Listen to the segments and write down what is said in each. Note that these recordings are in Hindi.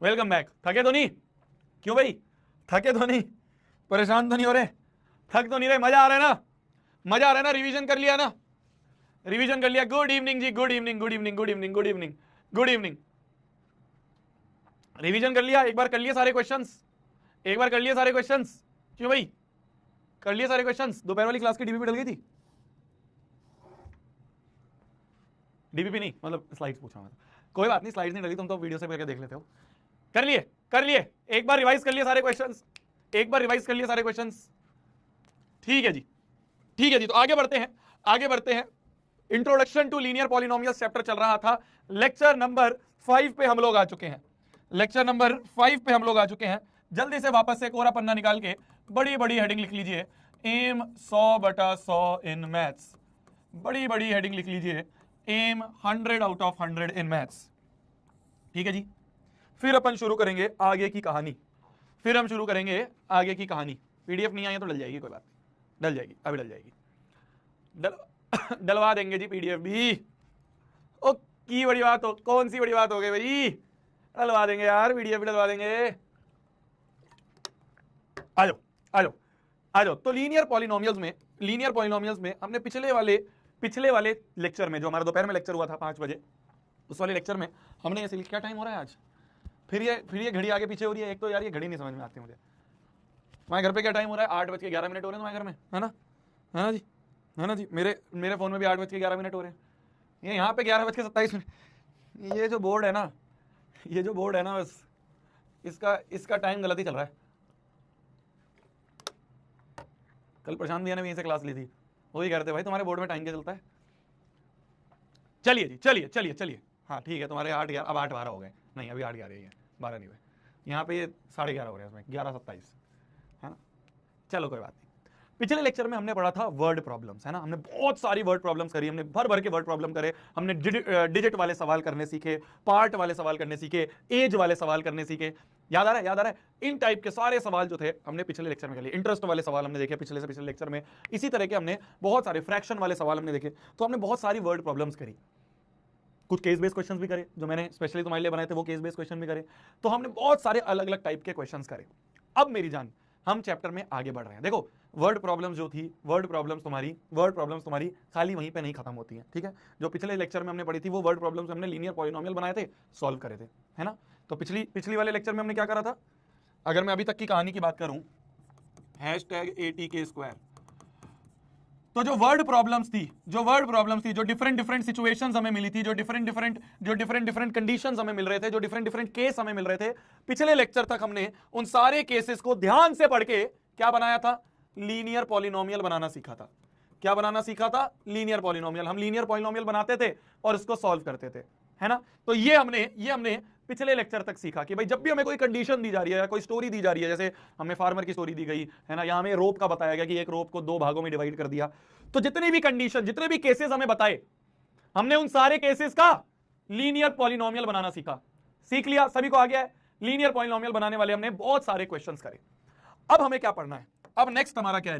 Welcome back. थके तो नहीं? क्यों भाई, थके तो नहीं? परेशान तो नहीं हो रहे? थक तो नहीं रहे? मजा आ रहा है ना? मजा आ रहा है ना? रिवीजन कर लिया ना? रिवीजन कर लिया? Good evening ji, good evening, good evening, good evening, good evening, good evening. Revision कर लिया? एक बार कर लिए सारे क्वेश्चंस? एक बार कर लिए सारे क्वेश्चंस? क्यों भाई, कर लिए सारे क्वेश्चंस? दोपहर वाली क्लास की डीबीपी डल गई थी? डीबीपी नहीं, मतलब स्लाइड्स पूछा मैं। कोई बात नहीं, स्लाइड्स नहीं डली, तुम तो वीडियो से करके देख लेते हो। कर लिए? कर लिए? एक बार रिवाइज कर लिए सारे क्वेश्चंस? एक बार रिवाइज कर लिए सारे क्वेश्चंस? ठीक है जी, ठीक है जी। तो आगे बढ़ते हैं, आगे बढ़ते हैं। Introduction to linear polynomials chapter चल रहा था। लेक्चर नंबर 5 पे हम लोग आ चुके हैं। लेक्चर नंबर 5 पे हम लोग आ चुके हैं। जल्दी से वापस से कोरा पन्ना निकाल के बड़ी बड़ी हेडिंग लिख लीजिए, एम 100/100 इन मैथ्स। बड़ी बड़ी हेडिंग लिख लीजिए, aim 100 out of 100 in maths. ठीक है जी। फिर अपन शुरू करेंगे आगे की कहानी। फिर हम शुरू करेंगे आगे की कहानी। पीडीएफ नहीं आई है तो डल जाएगी, कोई बात नहीं, डल जाएगी, अभी डल जाएगी। डलवा देंगे जी पीडीएफ भी। ओ की बड़ी बात हो, कौन सी बड़ी बात हो गई भाई? डलवा देंगे यार, पीडीएफ भी डलवा देंगे। आ जाओ, आ जाओ, आ जाओ। तो लीनियर पॉलिनोमियल्स में हमने पिछले वाले लेक्चर में, जो हमारा दोपहर में लेक्चर हुआ था 5 बजे, उस वाले लेक्चर में हमने ऐसे, क्या टाइम हो रहा है आज? फिर ये घड़ी आगे पीछे हो रही है। एक तो यार ये घड़ी नहीं समझ में आती मुझे। तुम्हारे घर पे क्या टाइम हो रहा है? 8:11 हो रहे हैं तुम्हारे घर में, है ना? है ना जी, है ना जी। मेरे फोन में भी 8:11 हो रहे हैं। ये यहाँ पे 11:27। ये जो बोर्ड है ना, ये जो बोर्ड है ना, बस इसका टाइम गलत ही चल रहा है। कल प्रशांत भैया ने भी यहीं से क्लास ली थी, वो ही कह रहे थे भाई तुम्हारे बोर्ड में टाइम क्या चलता है। चलिए जी, चलिए चलिए चलिए। हाँ ठीक है, तुम्हारे 8:11, अब 8:12 हो गए। नहीं, अभी 8:11 ही है, 12 नहीं हुए। यहाँ पे ये 11:30 हो रहे हैं, इसमें 11:27, है ना? चलो कोई बात नहीं। पिछले लेक्चर में हमने पढ़ा था वर्ड प्रॉब्लम्स, है ना? हमने बहुत सारी वर्ड प्रॉब्लम्स करी, हमने भर भर के वर्ड प्रॉब्लम करे। हमने डिजिट वाले सवाल करने सीखे, पार्ट वाले सवाल करने सीखे, एज वाले सवाल करने सीखे। याद आ रहा है? याद आ रहा है? इन टाइप के सारे सवाल जो थे हमने पिछले लेक्चर में कर लिए। इंटरेस्ट वाले सवाल हमने देखे पिछले से पिछले लेक्चर में। इसी तरह के हमने बहुत सारे फ्रैक्शन वाले सवाल हमने देखे। तो हमने बहुत सारी वर्ड प्रॉब्लम्स करी। कुछ केस बेस्ड क्वेश्चंस भी करे, जो मैंने स्पेशली तुम्हारे लिए बनाए थे, वो केस बेस्ड क्वेश्चन भी करे। तो हमने बहुत सारे अलग अलग टाइप के क्वेश्चंस करे। अब मेरी जान, हम चैप्टर में आगे बढ़ रहे हैं। देखो, वर्ड प्रॉब्लम्स जो थी, वर्ड प्रॉब्लम्स तुम्हारी खाली वहीं पे नहीं खत्म होती हैं, ठीक है? जो पिछले लेक्चर में हमने पढ़ी थी, वो वर्ड प्रॉब्लम्स हमने लीनियर पॉलिनोमियल बनाए थे, सॉल्व करे थे, है ना? तो पिछली वाले लेक्चर में हमने क्या करा था? अगर मैं अभी तक की कहानी की बात करूं, #ATK²। तो जो वर्ड प्रॉब्लम्स थी, जो डिफरेंट सिचुएशंस हमें मिली थी, जो डिफरेंट कंडीशंस हमें मिल रहे थे, जो डिफरेंट केस हमें मिल रहे थे, पिछले लेक्चर तक हमने उन सारे केसेस को ध्यान से पढ़ के क्या बनाया था? लीनियर पॉलिनोमियल बनाना सीखा था। क्या बनाना सीखा था? Linear polynomial. हम लीनियर पॉलिनोमियल बनाते थे और इसको सॉल्व करते थे, है ना? तो ये हमने पिछले लेक्चर तक सीखा कि भाई जब भी हमें कोई कंडीशन दी जा रही है या कोई स्टोरी दी जा रही है, जैसे हमें फार्मर की स्टोरी दी गई है ना, यहां हमें रोप का बताया गया कि एक रोप को 2 भागों में डिवाइड कर दिया। तो जितनी भी कंडीशन, जितने भी केसेस हमें बताए, हमने उन सारे केसेस का लीनियर पॉलिनोमियल बनाना सीखा। सीख लिया? सभी को आ गया है? लीनियर पॉलिनोमियल बनाने वाले हमने बहुत सारे क्वेश्चंस करे। अब हमें क्या पढ़ना है? अब नेक्स्ट हमारा क्या है?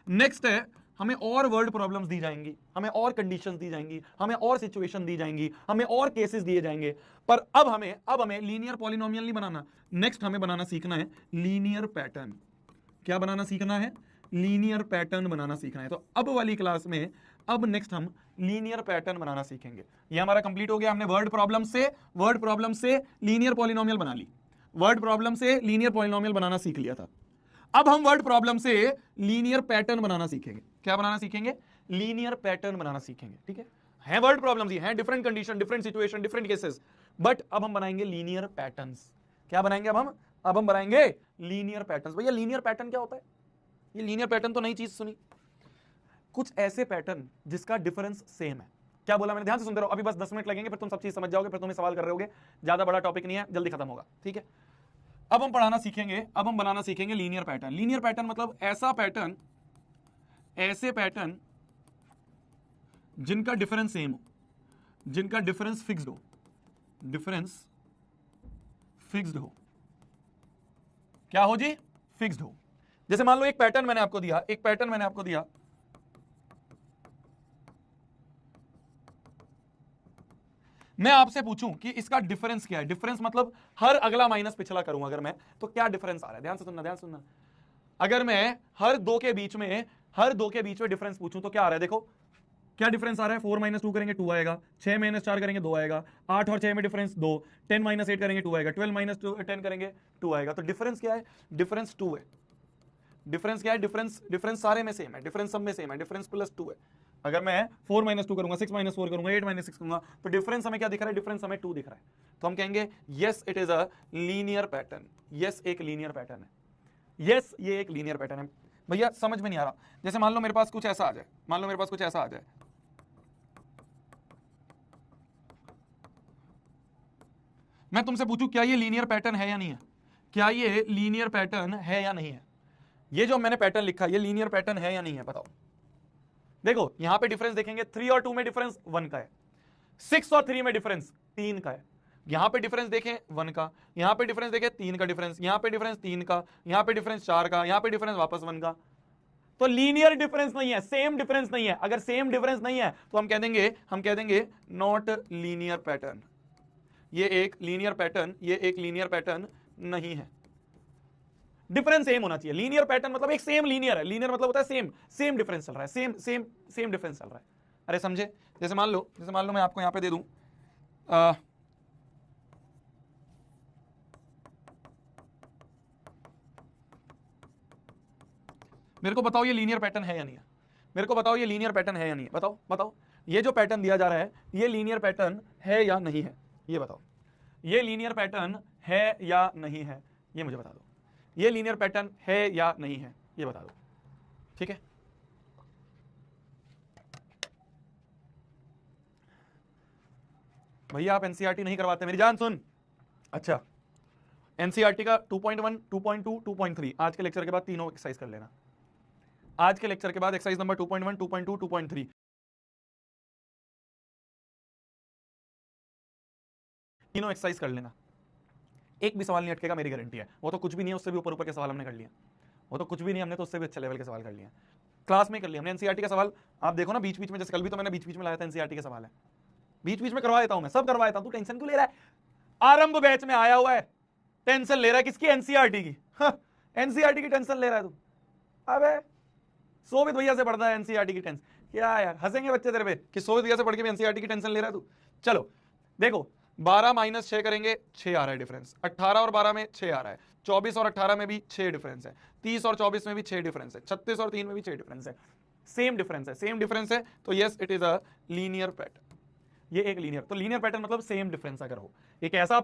नेक्स्ट है हमें और वर्ड प्रॉब्लम्स दी जाएंगी, हमें और कंडीशंस दी जाएंगी, हमें और सिचुएशन दी जाएंगी, हमें और केसेस दिए जाएंगे। पर अब हमें लीनियर पॉलिनोमियल नहीं बनाना। नेक्स्ट हमें बनाना सीखना है लीनियर पैटर्न। क्या बनाना सीखना है? लीनियर पैटर्न बनाना सीखना है। तो अब वाली क्लास में अब नेक्स्ट हम लीनियर पैटर्न बनाना सीखेंगे। ये हमारा कंप्लीट हो गया। हमने वर्ड प्रॉब्लम से लीनियर पॉलिनोमियल बना ली, वर्ड प्रॉब्लम से लीनियर पॉलिनोमियल बनाना सीख लिया था। अब हम वर्ड प्रॉब्लम से लीनियर पैटर्न बनाना सीखेंगे। क्या बनाना सीखेंगे? लीनियर पैटर्न बनाना सीखेंगे, ठीक है? वर्ड प्रॉब्लम्स ही हैं, different condition, different situation, different cases, but अब हम बनाएंगे लीनियर पैटर्न्स। क्या बनाएंगे अब हम बनाएंगे लीनियर पैटर्न्स। भैया लीनियर पैटर्न क्या होता है? ये लीनियर पैटर्न तो नई चीज सुनी। कुछ ऐसे पैटर्न जिसका डिफरेंस सेम है। क्या बोला मैंने? ध्यान से सुनते रहो, अभी बस 10 मिनट लगेंगे, फिर तुम सब चीज समझ जाओगे, फिर तुम्हें सवाल कर रहे होगे। ज्यादा बड़ा टॉपिक नहीं है, जल्दी खत्म होगा, ठीक है? अब हम बनाना सीखेंगे लीनियर पैटर्न। लीनियर पैटर्न मतलब ऐसे पैटर्न जिनका डिफरेंस सेम हो, जिनका डिफरेंस फिक्स्ड हो। क्या हो जी? फिक्स्ड हो। जैसे मान लो एक पैटर्न मैंने आपको दिया, मैं आपसे पूछूं कि इसका डिफरेंस क्या है, डिफरेंस मतलब हर अगला माइनस पिछला करूंगा अगर मैं, तो क्या डिफरेंस आ रहा है, ध्यान से सुनना, ध्यान से सुनना। अगर मैं हर दो के बीच में डिफरेंस पूछूं तो क्या आ रहा है, देखो क्या डिफरेंस आ रहा है, 4 - 2 करेंगे 2 आएगा, 6 - 4 करेंगे 2 आएगा, 8 और 6 में डिफरेंस 2, 10 - 8 करेंगे 2 आएगा, 12 - 10 करेंगे 2 आएगा। तो डिफरेंस क्या है, डिफरेंस 2 है। डिफरेंस क्या है, डिफरेंस सारे में सेम है, डिफरेंस सब में सेम है, डिफरेंस +2 है। अगर मैं 4 - 2 करूंगा, 6 - 4 करूंगा, 8 - 6 करूंगा, तो डिफरेंस हमें क्या दिख रहा है, डिफरेंस हमें 2 दिख रहा है। तो हम कहेंगे yes it is a linear pattern, yes एक लीनियर पैटर्न है, यस ये एक लीनियर पैटर्न है। भैया समझ में नहीं आ रहा, जैसे मान लो मेरे पास कुछ ऐसा आ जाए, मान लो मेरे पास कुछ ऐसा आ जाए, मैं तुमसे पूछूं क्या ये लीनियर पैटर्न है या नहीं है, क्या ये लीनियर पैटर्न है या नहीं है, ये जो मैंने पैटर्न लिखा ये लीनियर पैटर्न है या नहीं है, बताओ। देखो यहां पे डिफरेंस देखेंगे, 3 और 2 में डिफरेंस 1 का है, 6 और 3 में डिफरेंस 3 का है, यहां पे डिफरेंस देखें 1 का, यहां पे डिफरेंस देखें 3 का डिफरेंस, यहां पे डिफरेंस 3 का, यहां पे डिफरेंस 4 का, यहां पे डिफरेंस वापस 1 का। तो लीनियर डिफरेंस नहीं है, सेम डिफरेंस नहीं है। अगर सेम डिफरेंस नहीं है तो हम कह देंगे नॉट लीनियर पैटर्न, ये एक लीनियर पैटर्न, ये एक लीनियर पैटर्न नहीं है। डिफरेंस सेम होना चाहिए, लीनियर पैटर्न मतलब एक सेम लीनियर है, लीनियर मतलब होता है सेम डिफरेंस चल रहा है, सेम डिफरेंस चल रहा है। अरे समझे, जैसे मान लो मैं आपको यहां पे दे दूं मेरे को बताओ ये लीनियर पैटर्न है या नहीं है, मेरे को बताओ ये लीनियर पैटर्न है या नहीं है, बताओ ये जो पैटर्न दिया जा रहा है ये लीनियर पैटर्न है या नहीं है, ये बताओ, ये लीनियर पैटर्न है या नहीं है, ये मुझे बता दो, ये लीनियर पैटर्न है या नहीं है, ये बता दो, ठीक है। भैया आप एनसीईआरटी नहीं करवाते, मेरी जान सुन। अच्छा एनसीईआरटी का 2.1, 2.2, 2.3 आज के लेक्चर के बाद तीनों एक्सरसाइज कर लेना, आज के लेक्चर के बाद एक्सरसाइज नंबर 2.1, 2.2, 2.3 तीनों एक्सरसाइज कर लेना, एक भी सवाल नहीं अटकेगा, मेरी गारंटी है। वो तो कुछ भी नहीं है, उससे भी ऊपर के सवाल हमने कर लिया, वो तो कुछ भी नहीं, हमने तो उससे भी अच्छे लेवल के सवाल कर लिए, क्लास में कर लिया हमने। एनसीईआरटी का सवाल आप देखो ना बीच बीच में, जैसे कल भी तो मैंने बीच बीच में लाया था एनसीईआरटी का सवाल है, बीच बीच में करवा देता हूं मैं, सब करवा देता हूं, तू टेंशन क्यों ले रहा है, आरंभ बैच में आया हुआ है, टेंशन ले रहा है किसकी, एनसीईआरटी की, एनसीईआरटी की टेंशन ले रहा है तू, अबे सोवित भैया से पढ़ता है एनसीईआरटी की टेंशन, क्या यार हंसेंगे बच्चे तेरे पे कि सोवित भैया से पढ़ के भी एनसीईआरटी की टेंशन ले रहा है तू। चलो देखो 12 - 6 करेंगे 6 आ रहा है डिफरेंस, 18 और 12 में 6 आ रहा है, 24 और 18 में भी 6 डिफरेंस है, 30 और 24 में भी 6 डिफरेंस है, 36 और 3 में भी 6 डिफरेंस है, सेम डिफरेंस है, तो yes it is a linear pattern, ये एक लीनियर, तो लीनियर पैटर्न मतलब सेम डिफरेंस अगर हो, एक ऐसा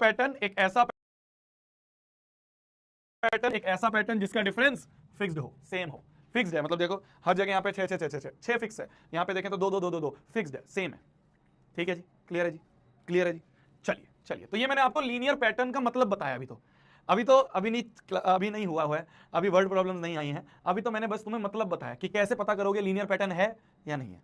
पैटर्न जिसका डिफरेंस फिक्स्ड हो, सेम हो, फिक्स्ड है मतलब देखो हर जगह यहाँ पे 6 6 6 6 6 फिक्स है, यहाँ पे देखें तो 2 2 2 2 2 फिक्स्ड है, सेम है, ठीक है जी, क्लियर है जी, क्लियर है जी। चलिए तो ये मैंने आपको लीनियर पैटर्न का मतलब बताया, अभी नहीं हुआ है, अभी वर्ड प्रॉब्लम्स नहीं आई हैं, अभी तो मैंने बस तुम्हें मतलब बताया कि कैसे पता करोगे लीनियर पैटर्न है या नहीं है,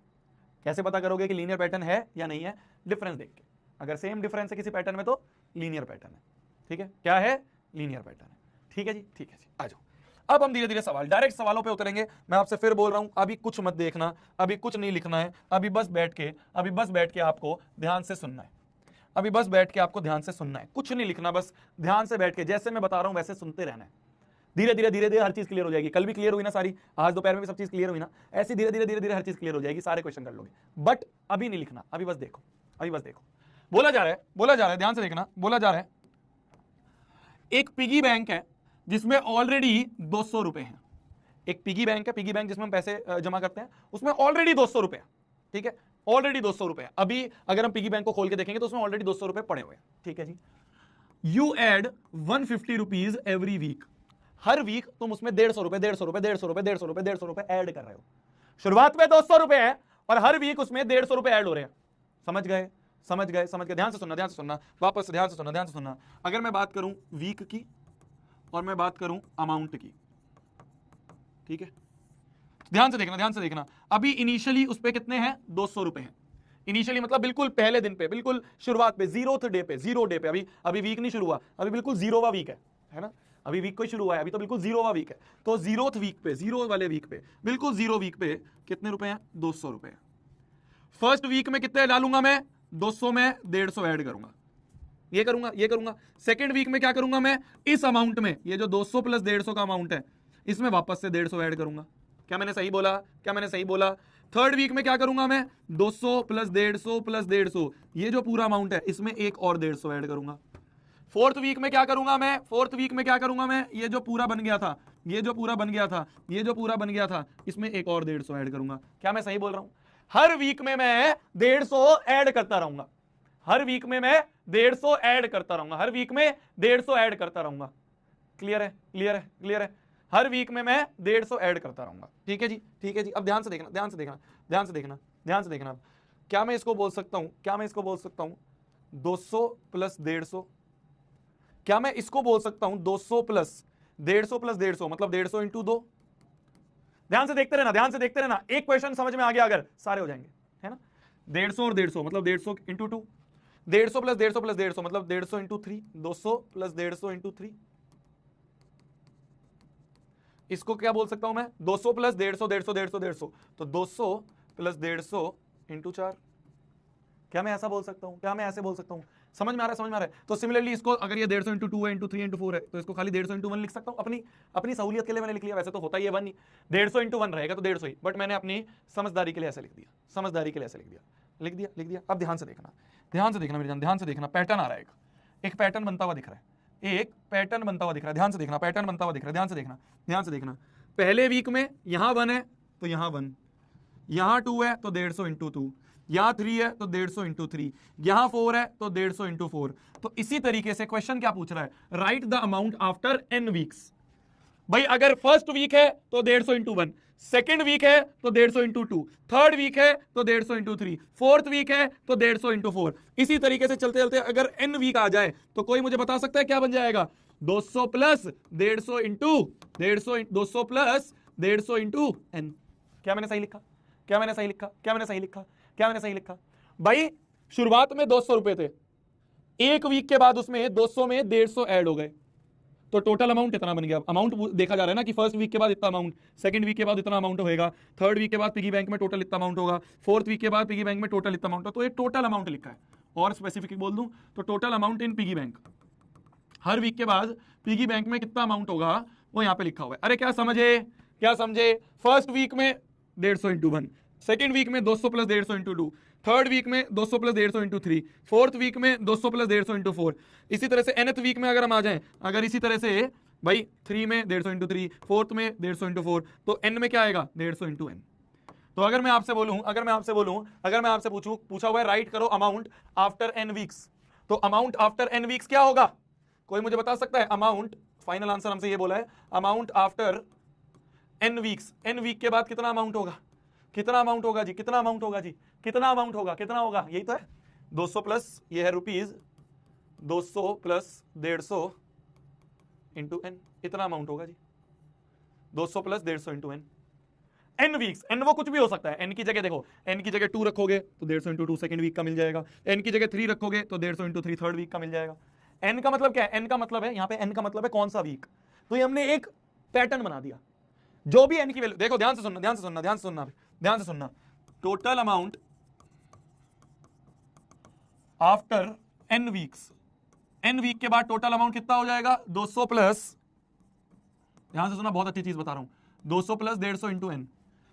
कैसे पता करोगे कि लीनियर पैटर्न है या नहीं है, डिफरेंस देख के, अगर सेम डिफरेंस है किसी पैटर्न में तो लीनियर पैटर्न है, ठीक है, क्या है, लीनियर पैटर्न है, ठीक है जी, ठीक है जी, आ जाओ। अब हम धीरे धीरे डायरेक्ट सवालों पे उतरेंगे। मैं आपसे फिर बोल रहा हूं अभी कुछ मत देखना, अभी कुछ नहीं लिखना है, अभी बस बैठ के आपको ध्यान से सुनना है, अभी बस बैठ के आपको ध्यान से सुनना है, कुछ नहीं लिखना, बस ध्यान से बैठ के जैसे मैं बता रहा हूं वैसे सुनते रहना है। धीरे धीरे हर चीज क्लियर हो जाएगी, कल भी क्लियर हुई ना सारी, आज दोपहर में भी सब चीज क्लियर हुई ना, ऐसी धीरे धीरे हर चीज क्लियर हो जाएगी, सारे क्वेश्चन कर लोगे, बट अभी नहीं लिखना, अभी बस देखो, बोला जा रहा है, ध्यान से देखना, बोला जा रहा है एक पिगी बैंक है जिसमें ऑलरेडी 200 रुपए हैं, एक पिगी बैंक जिसमें हम पैसे जमा करते हैं, उसमें ऑलरेडी 200 रुपए, ठीक है, ऑलरेडी 200 रुपए। अभी अगर हम पिगी बैंक को खोल के देखेंगे तो उसमें ऑलरेडी 200 रुपए पड़े हुए हैं, ठीक है जी। You add 150 rupees every week, हर वीक तुम उसमें 150 रुपए ऐड कर रहे हो, शुरुआत में 200 रुपए है और हर वीक उसमें 150 रुपए ऐड हो रहे हैं, समझ गए, ध्यान से सुनना, वापस ध्यान से सुनना। अगर मैं बात करूं वीक की और मैं बात करूं अमाउंट की, ठीक है, ध्यान से देखना, अभी इनिशियली उस पे कितने हैं, 200 रुपए हैं, इनिशियली मतलब बिल्कुल पहले दिन पे, बिल्कुल शुरुआत पे, जीरो डे पे, अभी वीक नहीं शुरू हुआ, अभी बिल्कुल जीरोवा वीक है ना, अभी वीक को शुरू हुआ है, अभी तो बिल्कुल जीरोवा वीक है, तो जीरो वाले वीक पे, बिल्कुल जीरो वीक पे कितने रुपए हैं, 200 रुपए। फर्स्ट वीक में कितने डालूंगा मैं, 200 में 150 ऐड करूंगा, ये करूंगा, ये करूंगा। सेकंड वीक में क्या करूंगा मैं, इस अमाउंट में ये जो 200 प्लस 150 का अमाउंट है इसमें वापस से 150 ऐड करूंगा। क्या मैंने सही बोला, क्या मैंने सही बोला? थर्ड वीक में क्या करूंगा मैं, 200 प्लस 150 ये जो पूरा अमाउंट है इसमें एक और 150 ऐड करूंगा। फोर्थ वीक में क्या करूंगा मैं, फोर्थ वीक में क्या करूंगा मैं, ये जो पूरा बन गया था, ये जो पूरा बन गया था, ये जो पूरा बन गया था, इसमें एक और 150 ऐड करूंगा। क्या मैं सही बोल रहा हूं? हर वीक में मैं 150 ऐड करता रहूंगा, हर वीक में मैं 150 ऐड करता रहूंगा, हर वीक में 150 ऐड करता रहूंगा। क्लियर है, क्लियर है, क्लियर है? हर वीक में मैं 150 ऐड करता रहूंगा। ठीक है जी, ठीक है जी। अब ध्यान से देखना, ध्यान से देखना, ध्यान से देखना, ध्यान से देखना। क्या मैं इसको बोल सकता हूं, क्या मैं इसको बोल सकता हूं 200 प्लस 150? क्या मैं इसको बोल सकता हूं 200 प्लस 150 मतलब 150 इंटू 2? ध्यान से देखते रहना, ध्यान से देखते रहना। एक क्वेश्चन समझ में आ गया अगर, सारे हो जाएंगे, है ना? 150 और 150 मतलब 150 इंटू 2, 150 प्लस 150 प्लस 150 मतलब 150 इंटू 3, 200 प्लस 150 इंटू 3। इसको क्या बोल सकता हूं मैं, 200 प्लस 150 150 150 150 तो 200 प्लस 150 इंटू 4। क्या मैं ऐसा बोल सकता हूं, क्या मैं ऐसे बोल सकता हूं? समझ में आ रहा है, समझ में आ रहा है? तो सिमिलरली इसको अगर ये 150 इंटू 2 है, इंटू 3 इंटू 4 है, तो इसको खाली 150 इंटू 1 लिख सकता हूं। अपनी सहूलियत के लिए मैंने लिख लिया, वैसे तो होता ही है 1 ही, 150 इंटू 1 रहेगा तो 150 ही, बट मैंने अपनी समझदारी के लिए ऐसे लिख दिया, समझदारी के लिए ऐसे लिख दिया, लिख दिया, लिख दिया। अब ध्यान से देखना, ध्यान से देखना मेरे जान, ध्यान से देखना। पैटर्न आ रहा है, एक पैटर्न बनता हुआ दिख रहा है, एक पैटर्न बनता हुआ दिख रहा है। ध्यान से देखना, पैटर्न बनता हुआ दिख रहा है, ध्यान से देखना, ध्यान से देखना। पहले वीक में यहां 1 है तो यहां 1, यहां 2 है तो 150 इंटू 2, यहां 3 है तो 150 इंटू 3, यहां 4 है तो 150 इंटू 4। तो इसी तरीके से क्वेश्चन क्या पूछ रहा है, right the amount after n weeks. भाई अगर फर्स्ट वीक है तो 150 इंटू 1, सेकेंड वीक है तो 150 इंटू 2, थर्ड वीक है तो 150 इंटू 3, फोर्थ वीक है तो 150 इंटू 4। इसी तरीके से चलते चलते अगर n वीक आ जाए तो कोई मुझे बता सकता है क्या बन जाएगा? 200 plus 150 into 150, 200 plus 150 into n। क्या मैंने सही लिखा, क्या मैंने सही लिखा, क्या मैंने सही लिखा, क्या मैंने सही लिखा? भाई शुरुआत में 200 रुपए थे, एक वीक के बाद उसमें 200 में 150 ऐड हो गए, तो टोटल अमाउंट इतना बन गया। अमाउंट देखा जा रहा है ना कि फर्स्ट वीक के बाद इतना अमाउंट, सेकंड वीक के बाद इतना अमाउंट होगा, थर्ड वीक के बाद पिगी बैंक में टोटल इतना अमाउंट होगा, फोर्थ वीक के बाद पिगी बैंक में टोटल इतना अमाउंट होगा। तो ये टोटल अमाउंट लिखा है। और स्पेसिफिक बोल दूं तो total amount in piggy bank, हर वीक के बाद पिगी बैंक में कितना अमाउंट होगा वो यहां पे लिखा हुआ है। अरे क्या समझे, क्या समझे? फर्स्ट वीक में 150 इंटू 1, सेकेंड वीक में 200 प्लस 150 इंटू 2, थर्ड वीक में 200 प्लस 150 इंटू 3, फोर्थ वीक में 200 प्लस 150 इंटू 4। इसी तरह से nth वीक में अगर हम आ जाएं, अगर इसी तरह से भाई 3 में 150 इंटू 3, फोर्थ में 150 इंटू 4, तो n में क्या आएगा 150 इंटू n। तो अगर मैं आपसे बोलूं, अगर मैं आपसे बोलूं, अगर मैं आपसे पूछूं, पूछा हुआ है राइट करो अमाउंट आफ्टर n वीक्स, तो अमाउंट आफ्टर n वीक्स क्या होगा? कोई मुझे बता सकता है? अमाउंट, फाइनल आंसर हमसे ये बोला है, amount after n weeks, n week के बाद कितना अमाउंट होगा? कितना अमाउंट होगा जी, कितना अमाउंट होगा जी, कितना अमाउंट होगा, कितना होगा? यही तो है 200 प्लस ये है रुपीज, 200 प्लस 150 इंटू n, इतना अमाउंट होगा जी, 200 plus 150 into n। n weeks, n वो कुछ भी हो सकता है। n की जगह देखो, n की जगह 2 रखोगे तो 150 इंटू 2 सेकेंड वीक का मिल जाएगा, n की जगह 3 रखोगे तो 150 इंटू 3 थर्ड वीक का मिल जाएगा। n का मतलब क्या है? n का मतलब है, यहाँ पे n का मतलब है कौन सा वीक। तो ये हमने एक पैटर्न बना दिया। जो भी n की वैल्यू, देखो ध्यान से सुनना, ध्यान से सुनना, ध्यान से सुनना, ध्यान से सुनना। Total amount after n weeks, n week के बाद टोटल अमाउंट कितना हो जाएगा? 200 प्लस, ध्यान से सुनना, बहुत अच्छी चीज बता रहा हूं, 200 प्लस 150 इंटू n,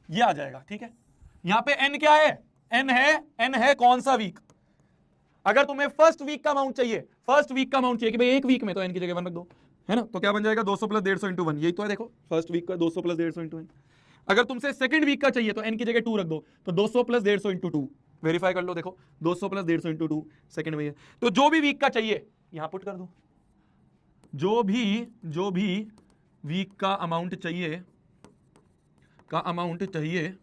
ये आ जाएगा। ठीक है, यहां पे n क्या है? n है कौन सा वीक। अगर तुम्हें फर्स्ट वीक का अमाउंट चाहिए, फर्स्ट वीक का अमाउंट चाहिए कि भाई एक वीक में, तो n की जगह 1 रख दो, है ना? तो क्या बन जाएगा 200 प्लस 150 इंटू 1, यही तो है। देखो फर्स्ट वीक का 200 प्लस 150 इंटू 1। अगर तुमसे सेकंड वीक का चाहिए तो n की जगह 2 रख दो, तो 200 प्लस 150 इंटू 2, वेरीफाई कर लो, देखो 200 प्लस 150 इंटू 2 सेकंड में है। तो जो भी वीक का चाहिए यहां पुट कर दो, जो भी वीक का अमाउंट चाहिए, का अमाउंट चाहिए,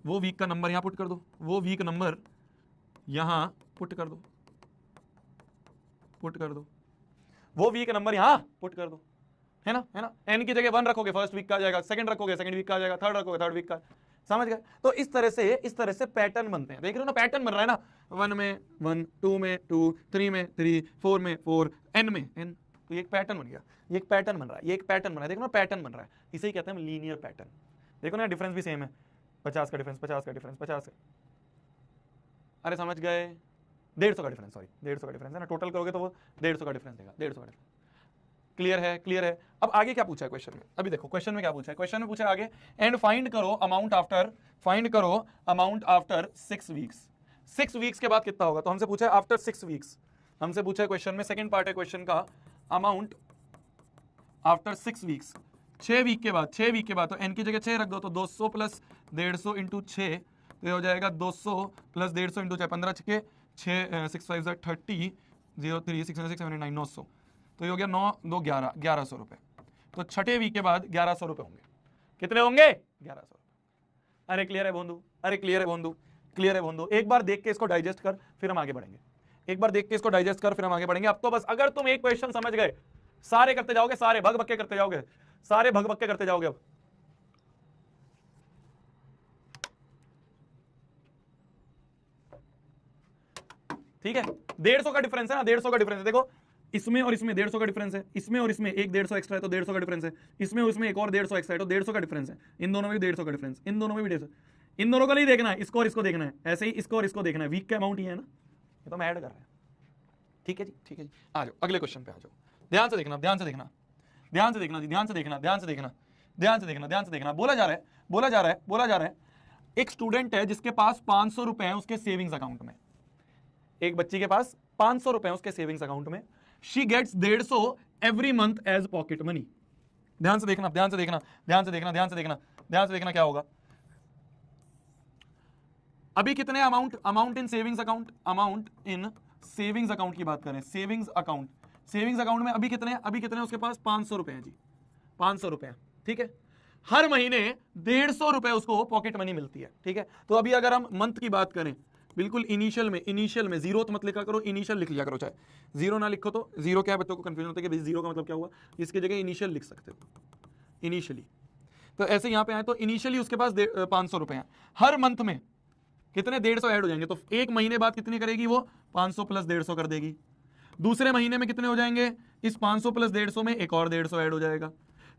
वो वीक का नंबर यहां पुट कर दो, वो वीक नंबर यहां पुट कर दो, पुट कर दो, वो वीक नंबर यहां पुट कर दो, है ना, है ना? n की जगह 1 रखोगे फर्स्ट वीक का आ जाएगा, सेकंड रखोगे सेकंड वीक का आ जाएगा, थर्ड रखोगे थर्ड वीक का। समझ गए? तो इस तरह से पैटर्न बनते हैं। देख रहे हो ना, पैटर्न बन रहा है ना, 1 में 1, 2 में 2, 3 में 3, 4 में 4, n में n। तो ये एक पैटर्न बन गया, ये एक पैटर्न बन रहा है, ये एक पैटर्न बन रहा है। देखो ना, पैटर्न बन रहा है, इसे ही कहते हैं लीनियर पैटर्न। देखो ना, डिफरेंस भी सेम है, 50 का डिफरेंस, 50 का डिफरेंस, 50 का। अरे समझ गए, 150 का डिफरेंस, सॉरी 150 का डिफरेंस है ना, टोटल करोगे तो वो 150 का डिफरेंस देगा, 150 का डिफरेंस। क्लियर है, क्लियर है। अब आगे क्या पूछा है क्वेश्चन में, अभी देखो क्वेश्चन में क्या पूछा है, क्वेश्चन में पूछा है आगे, एंड फाइंड करो अमाउंट आफ्टर 6 वीक्स। 6 वीक्स के बाद कितना होगा, तो हमसे पूछा है आफ्टर 6 वीक्स, हमसे पूछा है क्वेश्चन में, सेकंड पार्ट है क्वेश्चन का, अमाउंट आफ्टर 6 वीक्स, 6 वीक के बाद, 6 वीक के बाद, तो एन की जगह 6 रख दो, तो 200 प्लस 150 इंटू 6, तो ये हो जाएगा 200 प्लस 150 इंटू 6, 15 छके 6, 6 5 30, 0 3 6 6 7 9 900, तो ये हो गया 9 2 11 1100 रुपए। तो छठे वीक के बाद 1100 रुपए होंगे, कितने होंगे 1100। अरे क्लियर है बोंदू, अरे क्लियर है बोंदू, क्लियर है बोंदू। एक बार देख के इसको डाइजेस्ट कर, फिर हम आगे बढ़ेंगे, एक बार देख के इसको डाइजेस्ट कर, फिर हम आगे बढ़ेंगे। अब तो बस अगर तुम एक क्वेश्चन समझ गए, सारे करते जाओगे, सारे भग भग के करते जाओगे, सारे भग भग के करते जाओगे। अब ठीक है, 150 का डिफरेंस है ना, 150 का डिफरेंस है, देखो इसमें और इसमें 150 का डिफरेंस है, इसमें और इसमें एक 150 एक्स्ट्रा है तो 150 का डिफरेंस है, इसमें और इसमें एक और 150 एक्स्ट्रा है तो 150 का डिफरेंस है, इन दोनों में भी 150 का डिफरेंस, इन दोनों में भी 150, इन दोनों का नहीं देखना है, इसको और इसको देखना है, ऐसे ही इसको और इसको देखना है, वीक का अमाउंट ही है ना, ये तो हम ऐड कर रहे हैं। ठीक है जी, ठीक है जी, आ जाओ अगले क्वेश्चन पे आ जाओ, ध्यान से देखना, ध्यान से देखना, ध्यान से देखना जी, ध्यान से देखना, ध्यान से देखना, ध्यान से देखना, ध्यान से देखना। बोला जा रहा है, बोला जा रहा है, बोला जा रहा है, एक स्टूडेंट है जिसके पास 500 रुपए है उसके सेविंग्स अकाउंट में, एक बच्ची के पास 500 रुपए है उसके सेविंग्स अकाउंट में, she gets 150 every month as pocket money. ध्यान से देखना, ध्यान से देखना, ध्यान से देखना, ध्यान से देखना, ध्यान से देखना क्या होगा। अभी कितने amount, amount in savings account, amount in savings account की बात करें, सेविंग्स अकाउंट, सेविंग्स अकाउंट में अभी कितने, अभी कितने उसके पास 500 रुपए हैं जी, 500 रुपए हैं, ठीक है। हर महीने 150 रुपए उसको पॉकेट मनी मिलती है, ठीक है। तो अभी अगर हम मंथ की बात करें, बिल्कुल इनिशियल में, इनिशियल में जीरो मत लिखा करो, इनिशियल लिख लिया करो, चाहे जीरो ना लिखो तो, जीरो क्या बच्चों को कंफ्यूजन होता है कि जीरो का मतलब क्या हुआ, इसकी जगह इनिशियल लिख सकते हो, इनिशियली। तो ऐसे यहां पे आए तो इनिशियली उसके पास 500 रुपए हैं, हर मंथ में कितने 150 ऐड हो जाएंगे, तो एक महीने बाद कितनी करेगी वो, 500 प्लस 150 कर देगी। दूसरे महीने में कितने हो जाएंगे, इस 500 प्लस 150 में एक और 150 ऐड हो जाएगा।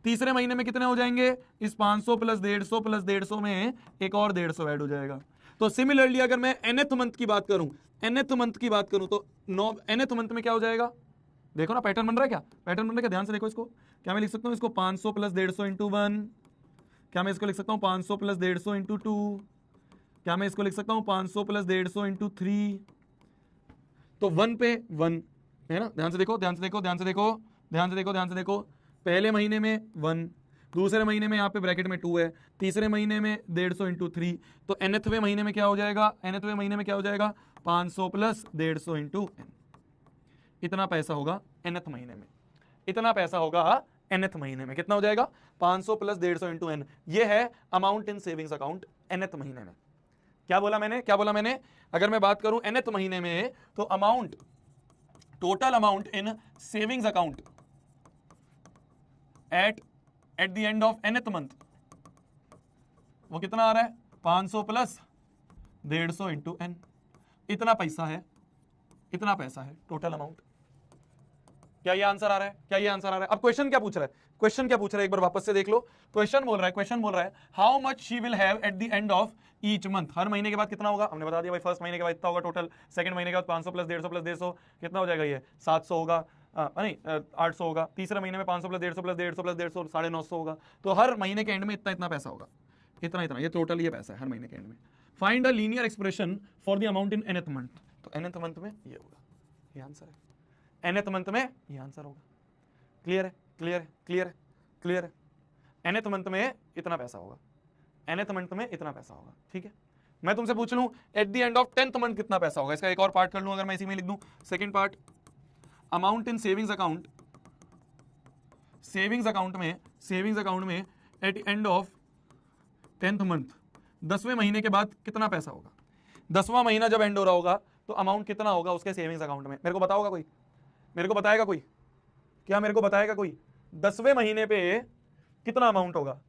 तीसरे महीने में कितने हो जाएंगे, इस 500 प्लस 150 में एक और 150 ऐड हो जाएगा। तो सिमिलरली अगर मैं nth मंथ की बात करूं, nth मंथ की बात करूं तो nth मंथ में क्या हो जाएगा, देखो ना पैटर्न बन रहा है, क्या पैटर्न बन रहा है, क्या ध्यान से देखो इसको, क्या मैं लिख सकता हूं इसको 500 प्लस 150 इंटू 1, क्या मैं इसको लिख सकता हूं 500 प्लस 150 इंटू 2, क्या मैं इसको लिख सकता हूं 500 प्लस 150 इंटू 3, तो 1 पे 1 है ना, ध्यान से देखो, ध्यान से देखो, ध्यान से देखो, ध्यान से देखो, ध्यान से देखो, पहले महीने में 1, दूसरे महीने में यहाँ पे ब्रैकेट में 2 है, तीसरे महीने में 150 इंटू 3, तो nthवें महीने में क्या हो जाएगा, nthवें महीने में क्या हो जाएगा 500 प्लस 150 इंटू n, इतना पैसा होगा nth महीने में, इतना पैसा होगा nth महीने में, कितना हो जाएगा 500 प्लस 150 इंटू n, ये है amount in savings account nth महीने में। क्या बोला मैंने, क्या बोला मैंने, अगर मैं बात करूं nth महीने में तो amount, total amount in savings account eight the end of nth month, वो कितना आ रहा है 500 प्लस 150 इंटू n, इतना पैसा है, इतना पैसा है टोटल अमाउंट। क्या ये आंसर आ रहा है, क्या ये आंसर आ रहा है। अब क्वेश्चन क्या पूछ रहा है, क्वेश्चन क्या पूछ रहा है, एक बार वापस से देख लो। क्वेश्चन बोल रहा है, क्वेश्चन बोल रहा है how much she will have at the end of each month, हर महीने के बाद कितना होगा, हमने बता दिया भाई, फर्स्ट महीने के बाद इतना होगा टोटल, सेकंड महीने के बाद 500 प्लस 150 प्लस 150 कितना हो जाएगा, ये 700 होगा, नहीं 800 होगा, तीसरे महीने में 500 प्लस 150 प्लस 150 प्लस 150 950 होगा, तो हर महीने के एंड में इतना इतना पैसा होगा, इतना इतना, ये टोटल ये पैसा है हर महीने के एंड में। Find a linear expression for the amount in nth month, तो nth मंथ में ये होगा, ये आंसर है, nth मंथ में ये आंसर होगा। क्लियर है, क्लियर है, क्लियर है, क्लियर है, nth मंथ में इतना पैसा होगा, nth मंथ में इतना पैसा होगा, ठीक है। मैं तुमसे पूछ लूं eight the end of 10th month कितना पैसा होगा, इसका एक और पार्ट कर लूं, अगर मैं इसी में लिख दूं second part, amount in savings account, savings account में, सेविंग्स अकाउंट में at the end of 10th month, 10वें महीने के बाद कितना पैसा होगा, 10वां महीना जब एंड हो रहा होगा तो अमाउंट कितना होगा उसके सेविंग्स अकाउंट में, मेरे को बताओगा कोई, मेरे को बताएगा कोई, क्या मेरे को बताएगा कोई, 10वें महीने पे कितना अमाउंट होगा,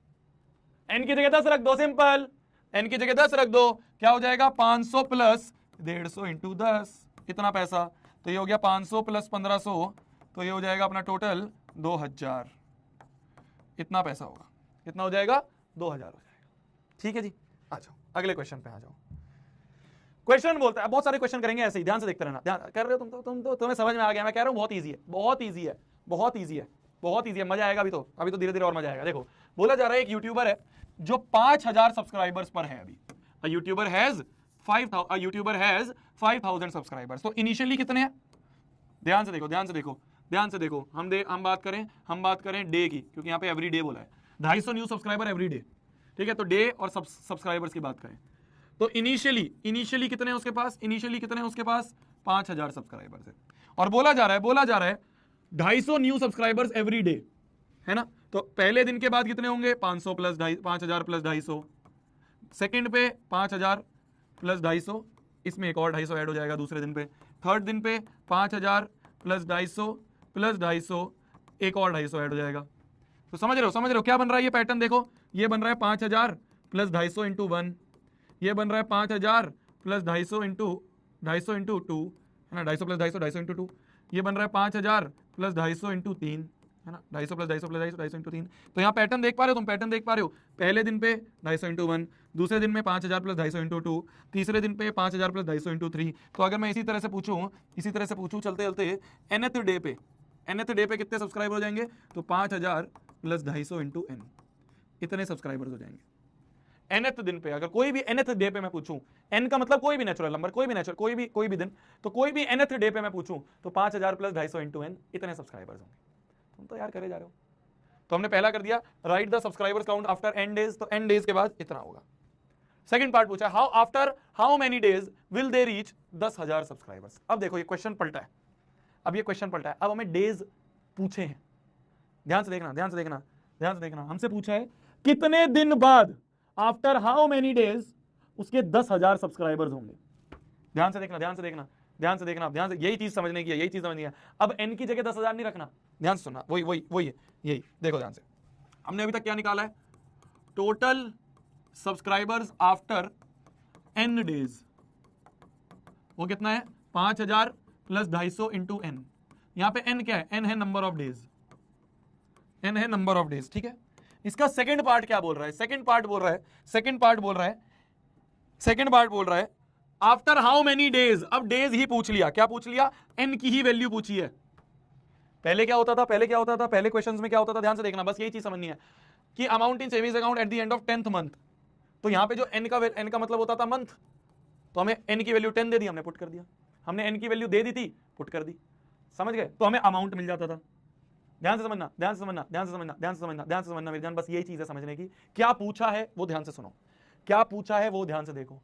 एन की जगह 10 रख दो, सिंपल, एन की जगह 10 रख दो, क्या हो जाएगा 500 प्लस 150 इंटू 10, इतना पैसा, तो ये हो गया 500 प्लस 1500, तो ये हो जाएगा अपना टोटल 2000, इतना पैसा होगा, कितना हो जाएगा 2000 हो जाएगा। ठीक है जी, आ जाओ अगले क्वेश्चन पे आ जाओ। क्वेश्चन बोलता है, बहुत सारे क्वेश्चन करेंगे ऐसे ही, ध्यान से देखते रहना, ध्यान कर रहे हो तुम तो तुम्हें समझ में आ गया। मैं कह रहा हूं बहुत ईजी है, बहुत ईजी है, बहुत ईजी है, बहुत ईजी है, मजा आएगा। अभी तो धीरे धीरे और मजा आएगा। देखो बोला जा रहा है एक यूट्यूबर है जो 5000 सब्सक्राइबर्स पर है अभी। YouTuber has 5000 subscribers. तो इनिशियली कितने हैं, ध्यान से देखो, ध्यान से देखो, ध्यान से देखो। हम बात करें डे की, क्योंकि यहाँ पे एवरी डे बोला है, 250 न्यू सब्सक्राइबर एवरी डे, ठीक है। तो डे और सब्सक्राइबर्स की बात करें तो इनिशियली कितने हैं उसके पास, 5000 सब्सक्राइबर्स है। और बोला जा रहा है 250 न्यू सब्सक्राइबर्स एवरी डे, है ना। तो पहले दिन के बाद कितने होंगे, 500 प्लस 5000 प्लस 250, सेकंड पे 5000 प्लस 250, इसमें एक और 250 ऐड हो जाएगा दूसरे दिन पे, थर्ड दिन पे 5000 प्लस 250 प्लस 250, एक और 250 ऐड हो जाएगा। तो समझ रहे हो क्या बन रहा है ये पैटर्न। देखो ये बन रहा है 5000 प्लस 250 इंटू 1, ये बन रहा है 5000 प्लस 250 इंटू 2 है ना, 250 प्लस 250 इंटू 2, ये बन रहा है 5000 प्लस 250 इंटू 3, है ना, 250 प्लस 250 प्लस 250 इंटू 3। तो यहाँ पैटर्न देख पा रहे हो तुम, पैटर्न देख पा रहे हो। पहले दिन पे 250 इंटू 1, दूसरे दिन में 5000 प्लस 250 इंटू 2, तीसरे दिन पे 5000 प्लस 250 इंटू 3। तो अगर मैं इसी तरह से पूछूं चलते चलते nth डे पे कितने सब्सक्राइबर हो जाएंगे, तो 5000 प्लस 250 इंटू n, इतने सब्सक्राइबर्स हो जाएंगे nth दिन पे। अगर कोई भी nth डे पे मैं पूछूं, n का मतलब कोई भी नेचुरल नंबर, कोई भी दिन, तो कोई भी nth डे पे मैं पूछूं तो 5000 प्लस 250 इंटू n, इतने सब्सक्राइबर्स होंगे। तुम तो यार करे जा रहे हो। तो हमने पहला कर दिया, right the subscribers count after n days, तो n डेज के बाद इतना होगा। सेकंड पार्ट पूछा, after how many days will they reach 10,000 subscribers. अब देखो ये क्वेश्चन पलटा है, अब हमें डेज पूछे हैं, ध्यान से देखना, हमसे पूछा है कितने दिन बाद, आफ्टर हाउ मेनी डेज उसके 10,000 सब्सक्राइबर्स होंगे। ध्यान से देखना, यही चीज समझने की है, अब n की जगह 10,000 नहीं रखना, ध्यान से सुनना, वही है, यही देखो ध्यान से। हमने अभी तक क्या निकाला है, total subscribers after n days, वो कितना है, 5000 प्लस 250 इंटू n। यहां पे n क्या है, n है नंबर ऑफ डेज, ठीक है। इसका सेकंड पार्ट क्या बोल रहा है, सेकंड पार्ट बोल रहा है आफ्टर हाउ मेनी डेज। अब डेज ही पूछ लिया, क्या पूछ लिया, n की ही वैल्यू पूछी है। पहले क्या होता था, पहले क्वेश्चंस में क्या होता था, ध्यान से देखना, बस यही चीज समझनी है कि amount in savings account eight the end of 10th month. तो यहां पे जो n का मतलब होता था मंथ, तो हमें n की वैल्यू 10 दे दी, हमने पुट कर दिया, हमने n की वैल्यू दे दी थी, पुट कर दी, समझ गए, तो हमें अमाउंट मिल जाता था। ध्यान से समझना मेरी जान, बस यही चीज है समझने की। क्या पूछा है वो ध्यान से सुनो, क्या पूछा है वो ध्यान से देखो।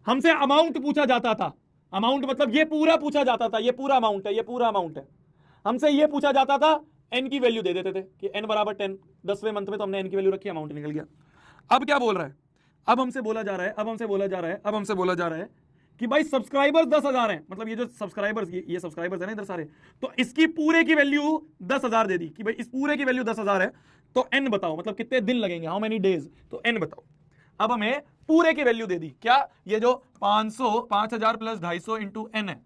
हमसे अमाउंट पूछा जाता था, अमाउंट मतलब ये पूरा पूछा जाता था, ये पूरा अमाउंट है, हमसे ये पूछा जाता था, n की वैल्यू दे देते थे कि n बराबर 10, 10वें मंथ में तो हमने n की वैल्यू रखी, अमाउंट निकल गया। अब क्या बोल रहा है, अब हमसे बोला जा रहा है कि भाई सब्सक्राइबर्स 10,000 हैं, मतलब ये जो सब्सक्राइबर्स, ये सब्सक्राइबर्स है ना इधर सारे, तो इसकी पूरे की वैल्यू 10,000 दे दी कि भाई इस पूरे की वैल्यू 10,000 है, तो n बताओ, मतलब कितने दिन लगेंगे, हाउ मेनी डेज, तो n बताओ। अब हमें पूरे की वैल्यू दे दी, क्या, ये जो 5000 प्लस 250 इंटू n है,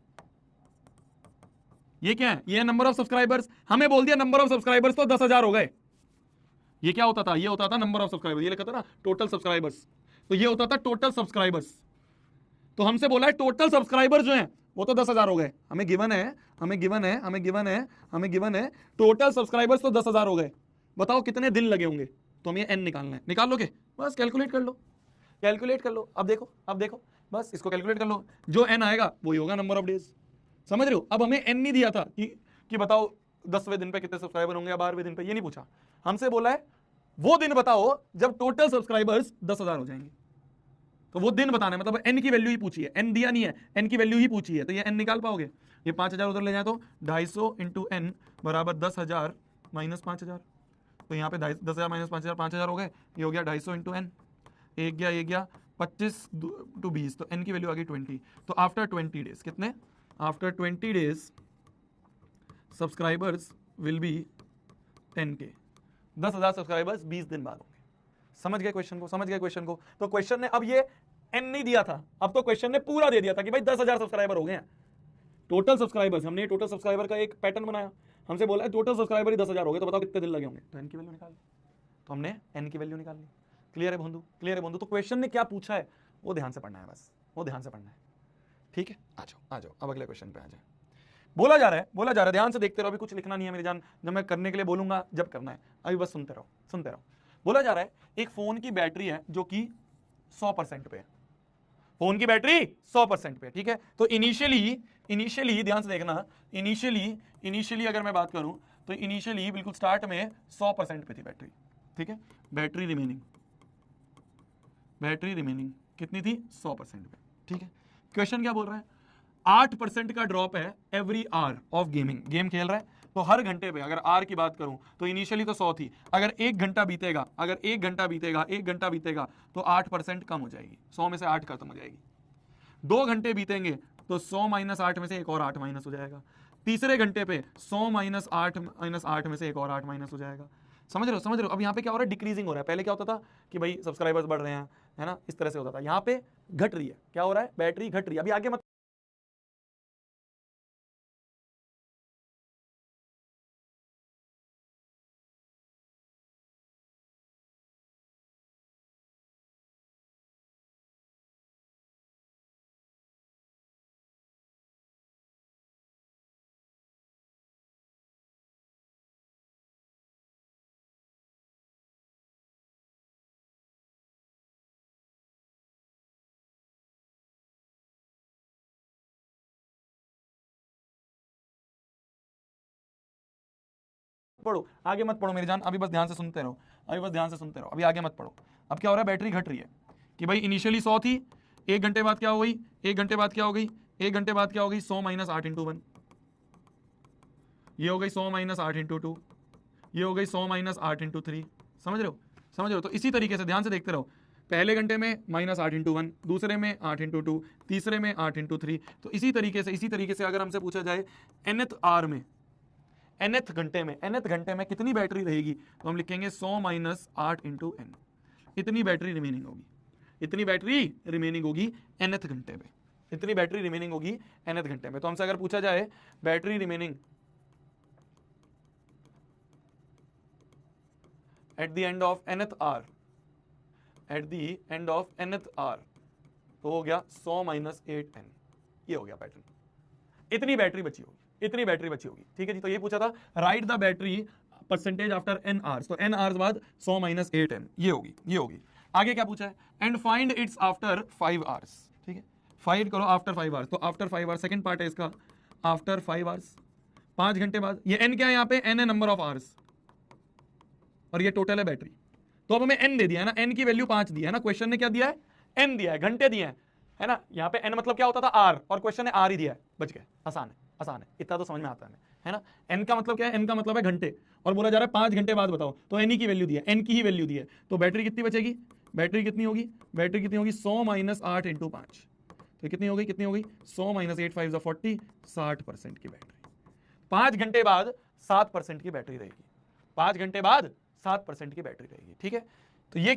ये क्या है, ये नंबर ऑफ सब्सक्राइबर्स। हमें बोल दिया नंबर ऑफ सब्सक्राइबर्स तो 10,000 हो गए। ये क्या होता था, ये होता था नंबर ऑफ सब्सक्राइबर्स, ये लिखा था ना टोटल सब्सक्राइबर्स, तो ये होता था टोटल सब्सक्राइबर्स। तो हमसे बोला है टोटल सब्सक्राइबर जो हैं वो तो 10,000 हो गए, हमें गिवन है टोटल सब्सक्राइबर्स तो 10,000 हो गए, बताओ कितने दिन लगे होंगे। तो हमें n निकालना है, निकाल लोगे, बस कैलकुलेट कर लो। अब देखो बस इसको कैलकुलेट कर लो, जो n आएगा वही होगा नंबर ऑफ डेज, समझ रहे हो। अब हमें n नहीं दिया था कि बताओ 10वें दिन पे कितने सब्सक्राइबर होंगे या 12वें दिन पे, ये नहीं पूछा, हमसे बोला है वो दिन बताओ जब टोटल सब्सक्राइबर्स 10,000 हो जाएंगे, तो वो दिन बताना है, मतलब n की वैल्यू ही पूछी है, n दिया नहीं है, n की वैल्यू ही पूछी है, तो ये n निकाल पाओगे। ये 5000 उधर ले जाए तो 250 इंटू n बराबर 10,000 माइनस 5,000, तो यहाँ पे 10,000 माइनस 5,000 5,000 हो गए, ये हो गया 250 इंटू n, एक गया 25 टू 20, तो n की वैल्यू आ गई 20। तो आफ्टर 20 डेज कितने, after 20 days subscribers will be 10K, 10,000 subscribers 20 दिन बाद होंगे। समझ गए क्वेश्चन को, तो क्वेश्चन ने अब ये n नहीं दिया था, अब तो क्वेश्चन ने पूरा दे दिया था कि भाई 10,000 सब्सक्राइबर हो गए हैं, टोटल सब्सक्राइबर्स। हमने टोटल सब्सक्राइबर का एक पैटर्न बनाया, हमसे बोला है टोटल सब्सक्राइबर ही 10,000 हो गए, तो बताओ कितने दिन लगे होंगे, तो n की वैल्यू निकाल ली, तो हमने n की वैल्यू निकाल ली। क्लियर है बंधु, तो क्वेश्चन ने क्या पूछा है वो ध्यान से पढ़ना है बस। वो ध्यान से पढ़ना है, ठीक है। आ जाओ अब अगले क्वेश्चन पे आ जाए। बोला जा रहा है, ध्यान से देखते रहो, अभी कुछ लिखना नहीं है मेरी जान, जब मैं करने के लिए बोलूंगा जब करना है, अभी बस सुनते रहो। बोला जा रहा है एक फोन की बैटरी है जो कि 100% पे है, फोन की बैटरी 100% पे, ठीक है। तो इनिशियली ध्यान से देखना, इनिशियली अगर मैं बात करूं तो इनिशियली बिल्कुल स्टार्ट में 100% पे थी बैटरी, ठीक है। बैटरी रिमेनिंग कितनी थी? 100% पे, ठीक है। क्वेश्चन क्या बोल रहा है? 8% का ड्रॉप है एवरी आवर ऑफ गेम खेल रहा है, तो हर घंटे पे, अगर आर की बात करूं तो इनिशियली तो 100 थी, अगर एक घंटा बीतेगा तो 8% कम हो जाएगी, 100 में से 8 खत्म हो जाएगी। 2 घंटे बीतेंगे तो 100 माइनस 8 में से एक और 8 माइनस हो जाएगा। तीसरे घंटे पे 100 माइनस 8 में से एक और 8 माइनस हो जाएगा। समझ रहे हो? अब यहाँ पे क्या हो रहा है? डिक्रीजिंग हो रहा है। पहले क्या होता था कि भाई सब्सक्राइबर्स बढ़ रहे हैं, है ना, इस तरह से होता था। यहाँ पे घट रही है, क्या हो रहा है? बैटरी घट रही है। अभी आगे मत पढ़ो, आगे मत पढ़ो मेरी जान, अभी बस ध्यान से सुनते रहो, अभी आगे मत पढ़ो। अब क्या हो रहा है? बैटरी घट रही है कि भाई इनिशियली 100 थी, एक घंटे बाद क्या हो गई? 100 माइनस 8 इंटू 1, ये हो गई 100 माइनस 8 इंटू 2, ये हो गई 100 माइनस 8 इंटू 3। समझ रहे हो? तो इसी तरीके से ध्यान से देखते रहो, पहले घंटे में माइनस 8 इंटू 1, दूसरे में 8 इंटू 2, तीसरे में 8 इंटू 3। तो इसी तरीके से अगर हमसे पूछा जाए nth आर में, nth घंटे में कितनी बैटरी रहेगी, तो हम लिखेंगे 100 माइनस 8 इंटू n। इतनी बैटरी रिमेनिंग होगी nth घंटे में, nth घंटे में। तो हमसे अगर पूछा जाए battery remaining at the end of nth hour, तो हो गया 100 माइनस 8n, ये हो गया पैटर्न। इतनी बैटरी बची होगी, ठीक है जी। तो ये पूछा था write the battery percentage after n hours, तो n आवर्स बाद 100 माइनस 8n, ये होगी। आगे क्या पूछा है? And find its after 5 hours, ठीक है। फाइंड करो आफ्टर 5 आवर्स, तो आफ्टर 5 आवर्स सेकंड पार्ट है इसका, आफ्टर 5 आवर्स, 5 घंटे बाद। ये n क्या है? यहाँ पे n है नंबर ऑफ आवर्स, और ये टोटल है बैटरी। तो अब हमें n दे दिया है ना, n की वैल्यू 5 दी है ना, क्वेश्चन ने क्या दिया है? n दिया है, घंटे दिए हैं, है ना। यहाँ पे n मतलब क्या होता था? r, और क्वेश्चन ने r ही दिया है, बच गए। आसान है, इतना तो समझ में आता है ना। n का मतलब क्या है? n का मतलब है घंटे, और बोला जा रहा है 5 घंटे बाद बताओ, तो n की वैल्यू दी है, n की ही वैल्यू दी है, तो बैटरी कितनी बचेगी? बैटरी कितनी होगी? 100 माइनस 8 इंटू 5, तो कितनी हो गई? 100 माइनस 8 5 40, 60% की बैटरी। 5 घंटे बाद 7% की बैटरी रहेगी, 5 घंटे बाद 7% की बैटरी रहेगी, ठीक है। तो ये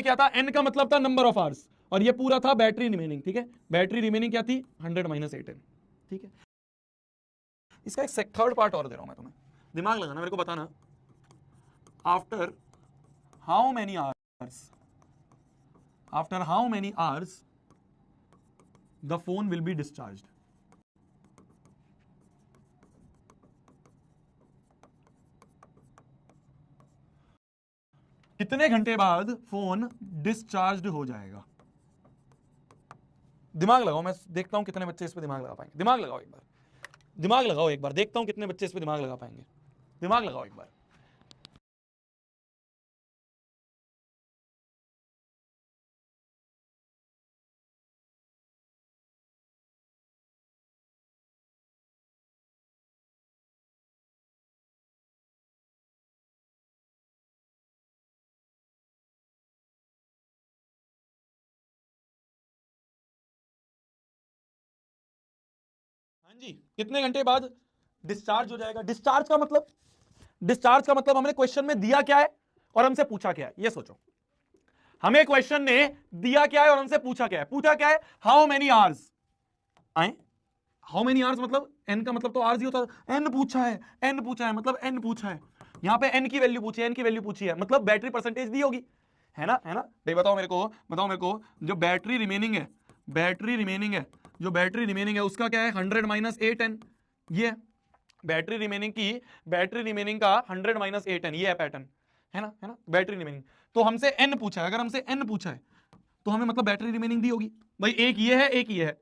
क्या था? n का मतलब था नंबर ऑफ आवर्स, और ये पूरा था बैटरी रिमेनिंग, ठीक है। बैटरी रिमेनिंग क्या थी? 100 माइनस 8n, ठीक है। इसका एक थर्ड पार्ट और दे रहा हूं मैं तुम्हें, दिमाग लगाना, मेरे को बताना after how many hours the phone will be discharged. कितने घंटे बाद फोन डिस्चार्ज हो जाएगा? दिमाग लगाओ, मैं देखता हूं कितने बच्चे इस पे दिमाग लगा पाएंगे। दिमाग लगाओ एक बार, देखता हूं कितने बच्चे इस पे दिमाग लगा पाएंगे। दिमाग लगाओ एक बार। हाँ जी, कितने घंटे बाद डिस्चार्ज हो जाएगा? डिस्चार्ज का मतलब हमने क्वेश्चन में दिया क्या है और हमसे पूछा क्या है, ये सोचो। हमें क्वेश्चन ने दिया क्या है और हमसे पूछा क्या है? हाउ मेनी आवर्स आए। हाउ मेनी आवर्स मतलब n का मतलब तो आवर्स ही होता है। n पूछा है मतलब n पूछा है। यहां पे n की वैल्यू पूछी है, मतलब बैटरी परसेंटेज दी होगी। है ना, है ना। भाई बताओ मेरे को जो बैटरी रिमेनिंग है, जो बैटरी रिमेनिंग है उसका क्या है, 100 माइनस 8n। ये बैटरी रिमेनिंग का 100 माइनस 8n, ये है पैटर्न, है ना, है ना। बैटरी रिमेनिंग तो हमसे n पूछा है, अगर हमसे n पूछा है तो हमें मतलब बैटरी रिमेनिंग दी होगी भाई। एक ये है, एक ये है।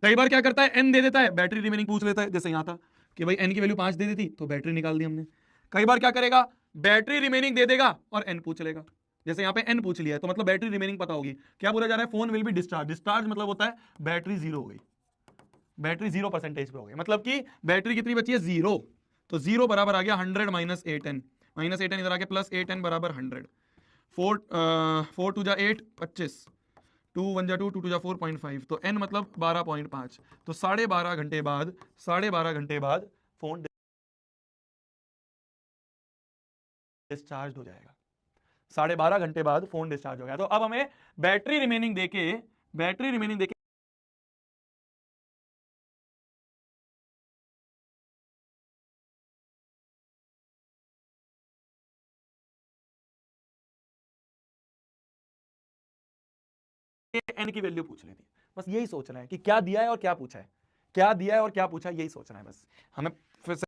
कई बार क्या करता है, n दे देता है, बैटरी रिमेनिंग पूछ लेता है, जैसे यहां था कि भाई n की वैल्यू 5 दे दी थी तो बैटरी निकाल दी हमने। कई बार क्या करेगा, बैटरी रिमेनिंग दे देगा और n पूछ लेगा, जैसे यहाँ पे n पूछ लिया है तो मतलब बैटरी रिमेनिंग पता होगी। क्या बोला जा रहा है, phone will be discharge. Discharge मतलब होता है बैटरी जीरो हो गई, बैटरी 0% पे हो गई, मतलब कि बैटरी कितनी बची है, 0। तो 0 बराबर आ गया 100 माइनस 8n, माइनस 8n इधर आके प्लस 8n बराबर 100। 4 टू जा 8 25, 2 1 जा 2, 2 2 जा 4.5, तो n मतलब 12.5। तो 12.5 घंटे बाद, 12.5 घंटे बाद फोन डिस्चार्ज हो जाएगा। 12.5 घंटे बाद फोन डिस्चार्ज हो गया। तो अब हमें बैटरी रिमेनिंग देके एन की वैल्यू पूछ रही थी। बस यही सोचना है कि क्या दिया है और क्या पूछा है, क्या दिया है और क्या पूछा है, यही सोचना है बस हमें। फिर से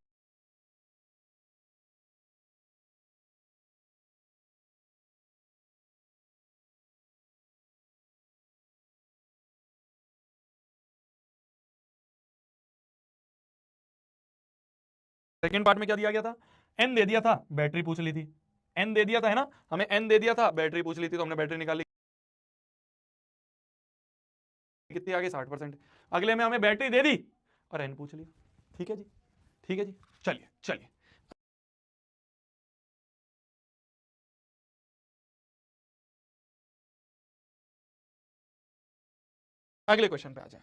सेकंड पार्ट में क्या दिया गया था, एन दे दिया था, बैटरी पूछ ली थी। एन दे दिया था, है ना, हमें एन दे दिया था, बैटरी पूछ ली थी, तो हमने बैटरी निकाली, कितनी आ गई, 60%। अगले में हमें बैटरी दे दी और एन पूछ लिया। ठीक है जी, ठीक है जी। चलिए चलिए अगले क्वेश्चन पे आ जाए।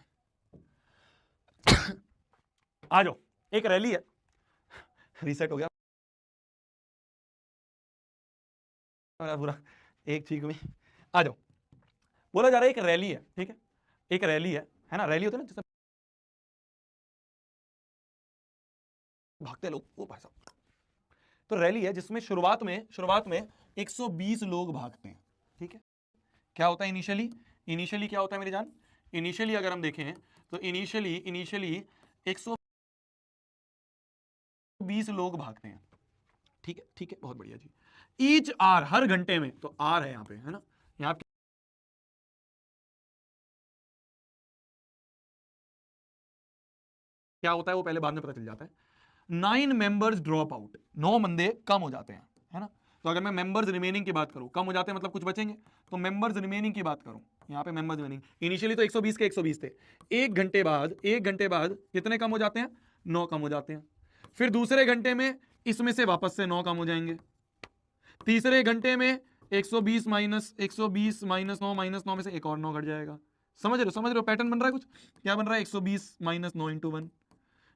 आ जाओ, एक रैली है, रीसेट हो गया पूरा, एक चीज में। आ जाओ, बोला जा रहा है एक रैली है, ठीक है, एक रैली है ना, रैली होती है ना, जैसे भागते लोग, वो भाई साहब। तो रैली है जिसमें शुरुआत में 120 लोग भागते हैं, ठीक है। क्या होता है इनिशियली क्या होता है मेरी जान, इनिशियली अगर हम देखें तो इनिशियली 120 लोग भागते हैं, ठीक है, ठीक है, बहुत बढ़िया जी। ईच आर, हर घंटे में, तो आर है यहाँ पे, है ना, यहाँ पे क्या होता है वो पहले बाद में पता चल जाता है। 9 मेंबर्स ड्रॉप आउट, 9 बंदे कम हो जाते हैं, है ना। तो अगर मैं मेंबर्स रिमेनिंग की बात करूं, कम हो जाते हैं मतलब कुछ बचेंगे, तो मेंबर्स रिमेनिंग की बात करूं, यहाँ पे मेंबर्स रिमेनिंग इनिशियली तो 120 के 120 थे। एक घंटे बाद कितने कम हो जाते हैं, 9 कम हो जाते हैं। फिर दूसरे घंटे में इसमें से वापस से 9 कम हो जाएंगे। तीसरे घंटे में 120 माइनस 9 में से एक और 9 घट जाएगा। समझ रहे हो पैटर्न बन रहा है कुछ, क्या बन रहा है, 120 माइनस 9 इंटू 1,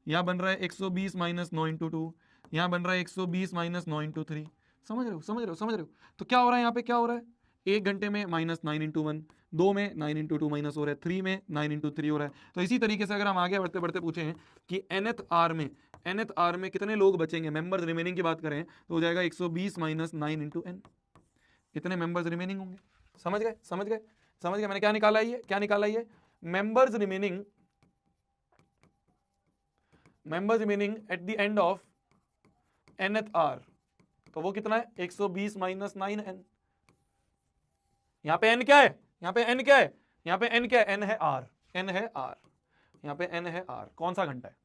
यहाँ बन रहा है 120 माइनस 9 इंटू 2, यहाँ बन रहा है 120 माइनस 9 इंटू 3। समझ रहे हो। तो क्या हो रहा है यहाँ पे, क्या हो रहा है, एक घंटे में माइनस 9 इंटू 1, 2 में 9 इंटू 2 माइनस हो रहा है, 3 में 9 इंटू 3 हो रहा है। तो इसी तरीके से अगर हम आगे बढ़ते बढ़ते पूछे कि nth आर में कितने लोग बचेंगे, मेंबर्स रिमेनिंग की बात करें तो हो जाएगा 120 माइनस 9 इंटू एन, कितने मेंबर्स रिमेनिंग होंगे। समझ गए मैंने क्या निकाला, ये क्या निकाला, ये members remaining at the end of nth hour, तो वो कितना है, 120 माइनस 9n। यहां पे n क्या है, यहां पे n क्या है, यहां पे n क्या है, n है r, यहां पे n है r, कौन सा घंटा है,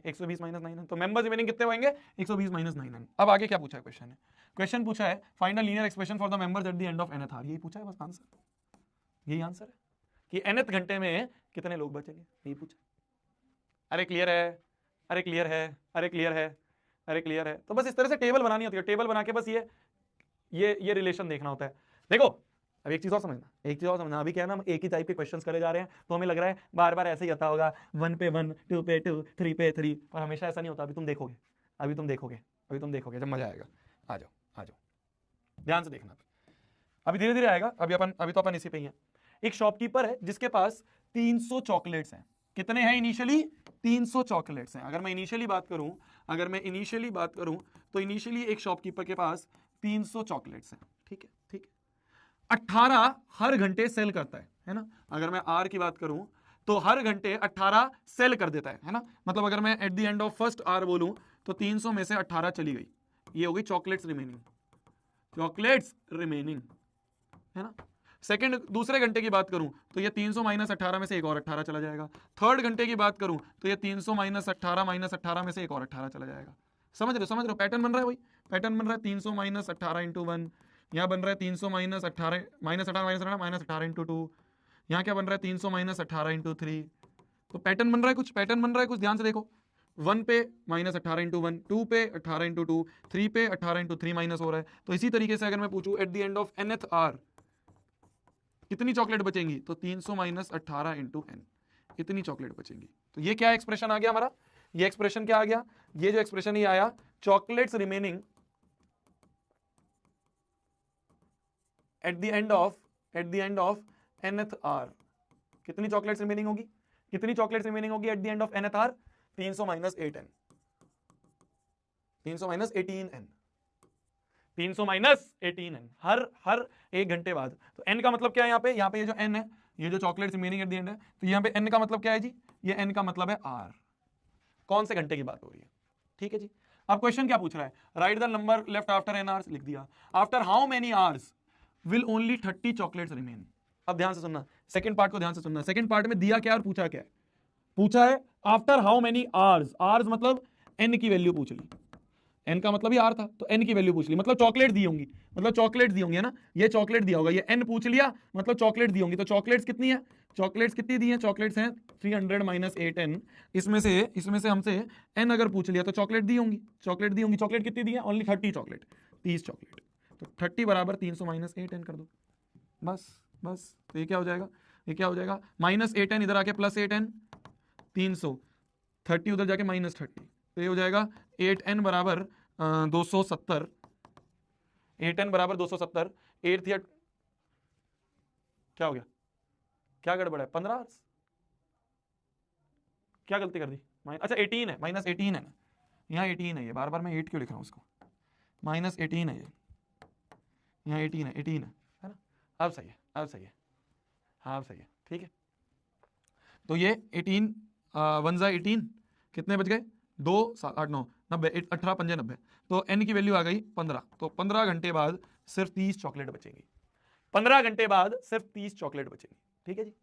120 माइनस 9n। तो मेंबर्स रिमेनिंग कितने होंगे, 120 माइनस 9n। अब आगे क्या पूछा है क्वेश्चन, क्वेश्चन पूछा है find the linear expression for the members at the end of nth hour, यही पूछा है बस, आंसर यही आंसर है कि nth घंटे में कितने लोग बचेंगे, यही पूछा। अरे क्लियर है, अरे क्लियर है, अरे क्लियर है, अरे क्लियर है। तो बस इस तरह से टेबल बनानी होती है, टेबल बना के बस ये रिलेशन देखना होता है। देखो अब एक चीज और समझना, अभी क्या है ना, हम एक ही टाइप के क्वेश्चंस करे जा रहे हैं तो हमें लग रहा है बार बार ऐसे ही आता होगा, 1 पे 1, 2 पे 2, 3 पे 3, पर हमेशा ऐसा नहीं होता। अभी तुम देखोगे जब मजा आएगा। आ जाओ ध्यान से देखना, अभी धीरे धीरे आएगा, अभी तो अपन इसी पे ही हैं। एक शॉपकीपर है जिसके पास 300 चॉकलेट्स हैं, कितने हैं इनिशियली, 300 चॉकलेट्स हैं। अगर मैं इनिशियली बात करूं तो इनिशियली एक शॉपकीपर के पास 300 चॉकलेट्स हैं, ठीक है। 18 हर घंटे सेल करता है ना। अगर मैं आर की बात करूं तो हर घंटे 18 सेल कर देता है ना। मतलब अगर मैं at the end of first hour बोलूं तो 300 में से 18 चली गई, ये हो गई चॉकलेट्स रिमेनिंग, चॉकलेट्स रिमेनिंग, है ना। सेकंड दूसरे घंटे की बात करूं तो ये 300 माइनस 18 में से एक और 18 चला जाएगा। थर्ड घंटे की बात करूं तो ये 300 माइनस 18 में से एक और 18 चला जाएगा। समझ रहे हो पैटर्न बन रहा है, वही पैटर्न बन रहा है। 300 माइनस 18 इंटू 1, यहाँ बन रहा है 300 माइनस 18 माइनस 18 माइनस 18 इंटू 2, यहाँ क्या बन रहा है 300 माइनस 18 इंटू 3। तो पैटर्न बन रहा है, कुछ पैटर्न बन रहा है, कुछ ध्यान से देखो। 1 पे माइनस 18 इंटू 1, 2 पे 18 इंटू 2, 3 पे 18 इंटू 3 माइनस हो रहा है। तो इसी तरीके से अगर मैं पूछूं at the end of nth hour कितनी चॉकलेट बचेंगी, तो 300 माइनस 18 इंटू एन, इतनी चॉकलेट बचेंगी। तो ये क्या एक्सप्रेशन आ गया हमारा, ये एक्सप्रेशन क्या आ गया, ये जो एक्सप्रेशन ही आया chocolates remaining at the end of nth hour, कितनी चॉकलेट्स रिमेनिंग होगी, कितनी चॉकलेट्स रिमेनिंग होगी at the end of nth hour, 300 minus 8n, 300 minus 18n, 300 minus 18n हर एक घंटे बाद। तो n का मतलब क्या है यहाँ पे ये जो n है, ये जो chocolates remaining at the and है, तो यहाँ पे n का मतलब क्या है जी, ये n का मतलब है r, कौन से घंटे की बात हो रही है। ठीक है जी। अब क्वेश्चन क्या पूछ रहा है, right the number left after n hours, लिख दिया। After how many hours will only 30 chocolates remain. अब ध्यान से सुनना, सेकंड पार्ट को ध्यान से सुनना। सेकंड पार्ट में दिया क्या और पूछा क्या है, पूछा है after how many hours, hours मतलब n की वैल्यू पूछ ली, n का मतलब ही r था, तो n की वैल्यू पूछ ली, मतलब चॉकलेट दी होंगी, मतलब चॉकलेट दी होंगी, है ना। ये चॉकलेट दिया होगा, ये n पूछ लिया, मतलब चॉकलेट दी होंगी। तो चॉकलेट्स कितनी है, चॉकलेट्स कितनी दी है, चॉकलेट्स हैं 300 माइनस 8n, इसमें से हमसे n अगर पूछ लिया तो चॉकलेट दी होंगी, चॉकलेट दी होंगी। चॉकलेट कितनी दी है, ओनली 30 चॉकलेट, 30 चॉकलेट। तो 30 बराबर 300 माइनस 8n कर दो, बस। तो ये क्या हो जाएगा, ये क्या हो जाएगा, माइनस 8n इधर आके प्लस 8n, 300, 30 उधर जाके माइनस 30, तो ये हो जाएगा 8n बराबर 270, 8n बराबर 270, 8 या क्या हो गया, क्या गड़बड़ है, 15, क्या गलती कर दी, अच्छा 18 है, माइनस 18 है ना, यहाँ 18 है, ये बार बार मैं 8 क्यों लिख रहा हूँ इसको, माइनस 18 है ये, यहाँ 18 है ना। अब सही है, अब सही है, हाँ अब सही है, ठीक है। तो ये 18 1 जा 18, कितने बच गए, 2 7 8 9 90, 18 5 90, तो n की वैल्यू आ गई 15। तो 15 घंटे बाद सिर्फ 30 चॉकलेट बचेंगी, 15 घंटे बाद सिर्फ 30 चॉकलेट बचेंगी। ठीक है जी।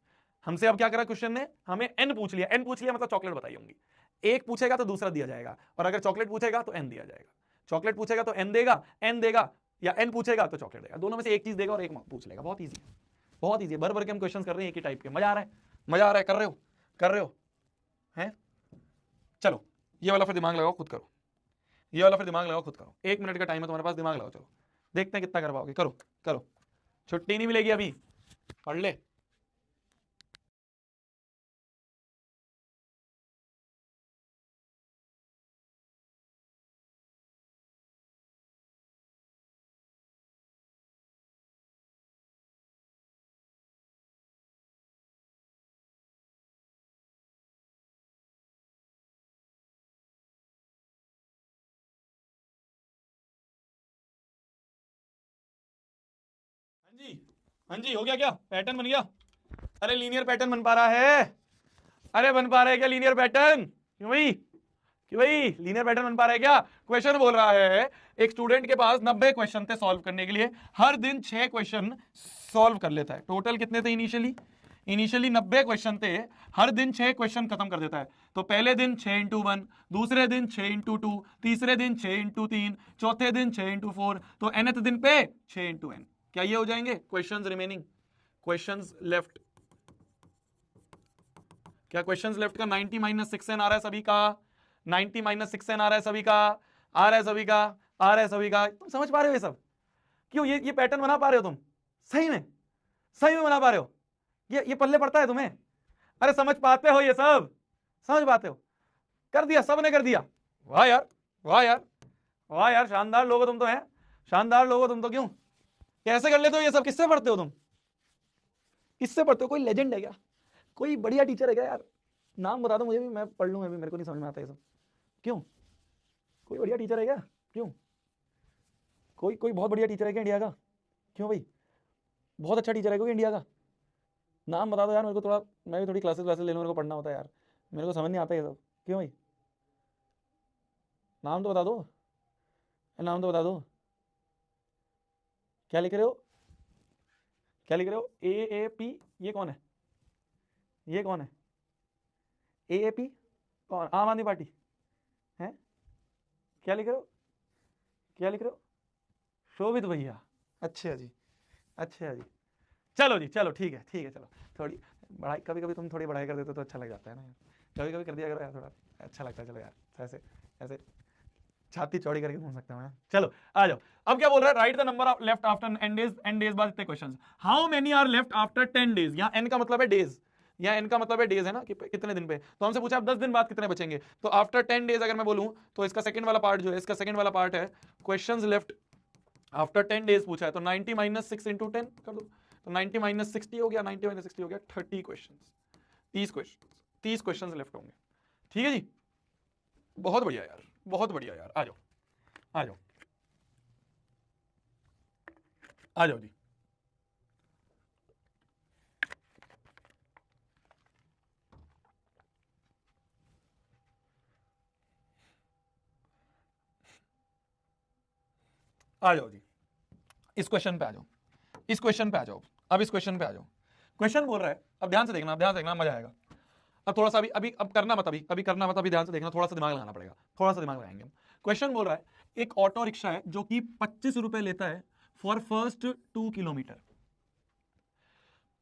हमसे अब क्या करा क्वेश्चन ने, हमें n पूछ लिया, n पूछ लिया मतलब चॉकलेट बताई होंगी। एक पूछेगा तो दूसरा दिया जाएगा, और अगर चॉकलेट पूछेगा तो n दिया जाएगा, चॉकलेट पूछेगा तो n देगा, n देगा, या n पूछेगा तो चॉकलेट देगा, दोनों में से एक चीज देगा और एक पूछ लेगा। बहुत ईजी है, बहुत ईजी है, भर भर के हम क्वेश्चन कर रहे हैं एक ही टाइप के। मजा आ रहा है, मजा आ रहा है, कर रहे हो हैं। चलो ये वाला फिर दिमाग लगाओ, खुद करो, ये वाला फिर दिमाग लगाओ, खुद करो। 1 मिनट का टाइम है तुम्हारे पास, दिमाग लगाओ, चलो देखते हैं कितना कर पाओगे। करो, छुट्टी नहीं मिलेगी अभी, पढ़ ले। हाँ जी, हो गया क्या, पैटर्न बन गया। अरे लीनियर पैटर्न बन पा रहा है, अरे बन पा रहा है क्या लीनियर पैटर्न, क्यों भाई लीनियर पैटर्न बन पा रहा है क्या। क्वेश्चन बोल रहा है एक स्टूडेंट के पास 90 क्वेश्चन थे सॉल्व करने के लिए, हर दिन 6 क्वेश्चन सॉल्व कर लेता है। टोटल कितने थे इनिशियली 90 क्वेश्चन थे, हर दिन 6 क्वेश्चन खत्म कर देता है। तो पहले दिन 6 इंटू 1, दूसरे दिन 6 इंटू 2, तीसरे दिन 6 इंटू 3, चौथे दिन 6 इंटू 4, तो nth दिन पे 6 इंटू n। क्या ये हो जाएंगे क्वेश्चंस रिमेनिंग, क्वेश्चंस लेफ्ट, क्या क्वेश्चंस लेफ्ट का 90 माइनस 6n आ रहा है सभी का, 90 माइनस 6n आ रहा है सभी का, आ रहा है सभी का, आ रहा है सभी का। तुम समझ पा रहे हो ये सब, क्यों ये पैटर्न बना पा रहे हो तुम, सही में बना पा रहे हो, ये पल्ले पड़ता है तुम्हें, अरे समझ पाते हो, ये सब समझ पाते हो, कर दिया, सबने कर दिया। वाह यार, वाह यार, वाह यार, शानदार लोग हो तुम तो, हैं शानदार लोग हो तुम तो। क्यों, कैसे कर लेते हो ये सब, किससे पढ़ते हो तुम, किससे पढ़ते हो, कोई लेजेंड है क्या, कोई बढ़िया टीचर है क्या यार, नाम बता दो मुझे भी, मैं पढ़ लूँ, अभी मेरे को नहीं समझ में आता ये सब। क्यों, कोई बढ़िया टीचर है क्या, क्यों, कोई बहुत बढ़िया टीचर है क्या इंडिया का, क्यों भाई, बहुत अच्छा टीचर है कोई इंडिया का? नाम बता दो यार मेरे को, थोड़ा मैं भी थोड़ी क्लासेस ले लूँ, मेरे को पढ़ना होता है यार, मेरे को समझ नहीं आता ये सब। क्यों भाई? नाम तो बता दो, नाम तो बता दो। क्या लिख रहे हो? क्या लिख रहे हो? AAP? ये कौन है? ये कौन है? AAP कौन? आम आदमी पार्टी है? क्या लिख रहे हो? क्या लिख रहे हो? शोभित भैया। अच्छा जी, अच्छा जी, चलो जी, चलो ठीक है, ठीक है, चलो थोड़ी बढ़ाई, कभी कभी तुम थोड़ी बढ़ाई कर देते हो तो अच्छा लग जाता है ना यार, कभी कभी कर दिया करो यार, थोड़ा अच्छा लगता है। चलो यार, ऐसे ऐसे छाती चौड़ी करके घूम सकता हूँ मैं। चलो आ जाओ। अब क्या बोल रहा है? Right the number of left after n days, n days बाद इतने questions. How many are left after 10 days? यहाँ एन का मतलब है डेज, यहाँ एन का मतलब है डेज है ना, कि कितने दिन पे। तो हमसे पूछा अब 10 दिन बाद कितने बचेंगे, तो आफ्टर 10 डेज अगर मैं बोलूं तो इसका सेकंड वाला पार्ट जो है, इसका सेकंड वाला पार्ट है क्वेश्चंस लेफ्ट आफ्टर 10 डेज पूछा है, तो 90 माइनस 6 इंटू 10 कर दो, तो 90 माइनस 60 हो गया, 90 माइनस 60 हो गया 30 क्वेश्चन, 30 क्वेश्चन, 30 क्वेश्चन लेफ्ट होंगे। ठीक है जी, बहुत बढ़िया यार, बहुत बढ़िया यार। आ जाओ, आ जाओ, आ जाओ जी। आ जाओ जी, इस क्वेश्चन पे आ जाओ, इस क्वेश्चन पे आ जाओ, अब इस क्वेश्चन पे आ जाओ। क्वेश्चन बोल रहा है, अब ध्यान से देखना, अब ध्यान से देखना, मजा आएगा। अब थोड़ा सा अभी अभी अब करना मत, अभी अभी करना मत, अभी ध्यान से देखना, थोड़ा सा दिमाग लगाना पड़ेगा, थोड़ा सा दिमाग लगाएंगे हम। क्वेश्चन बोल रहा है एक ऑटो रिक्शा है जो कि 25 रुपए लेता है फॉर फर्स्ट 2 किलोमीटर,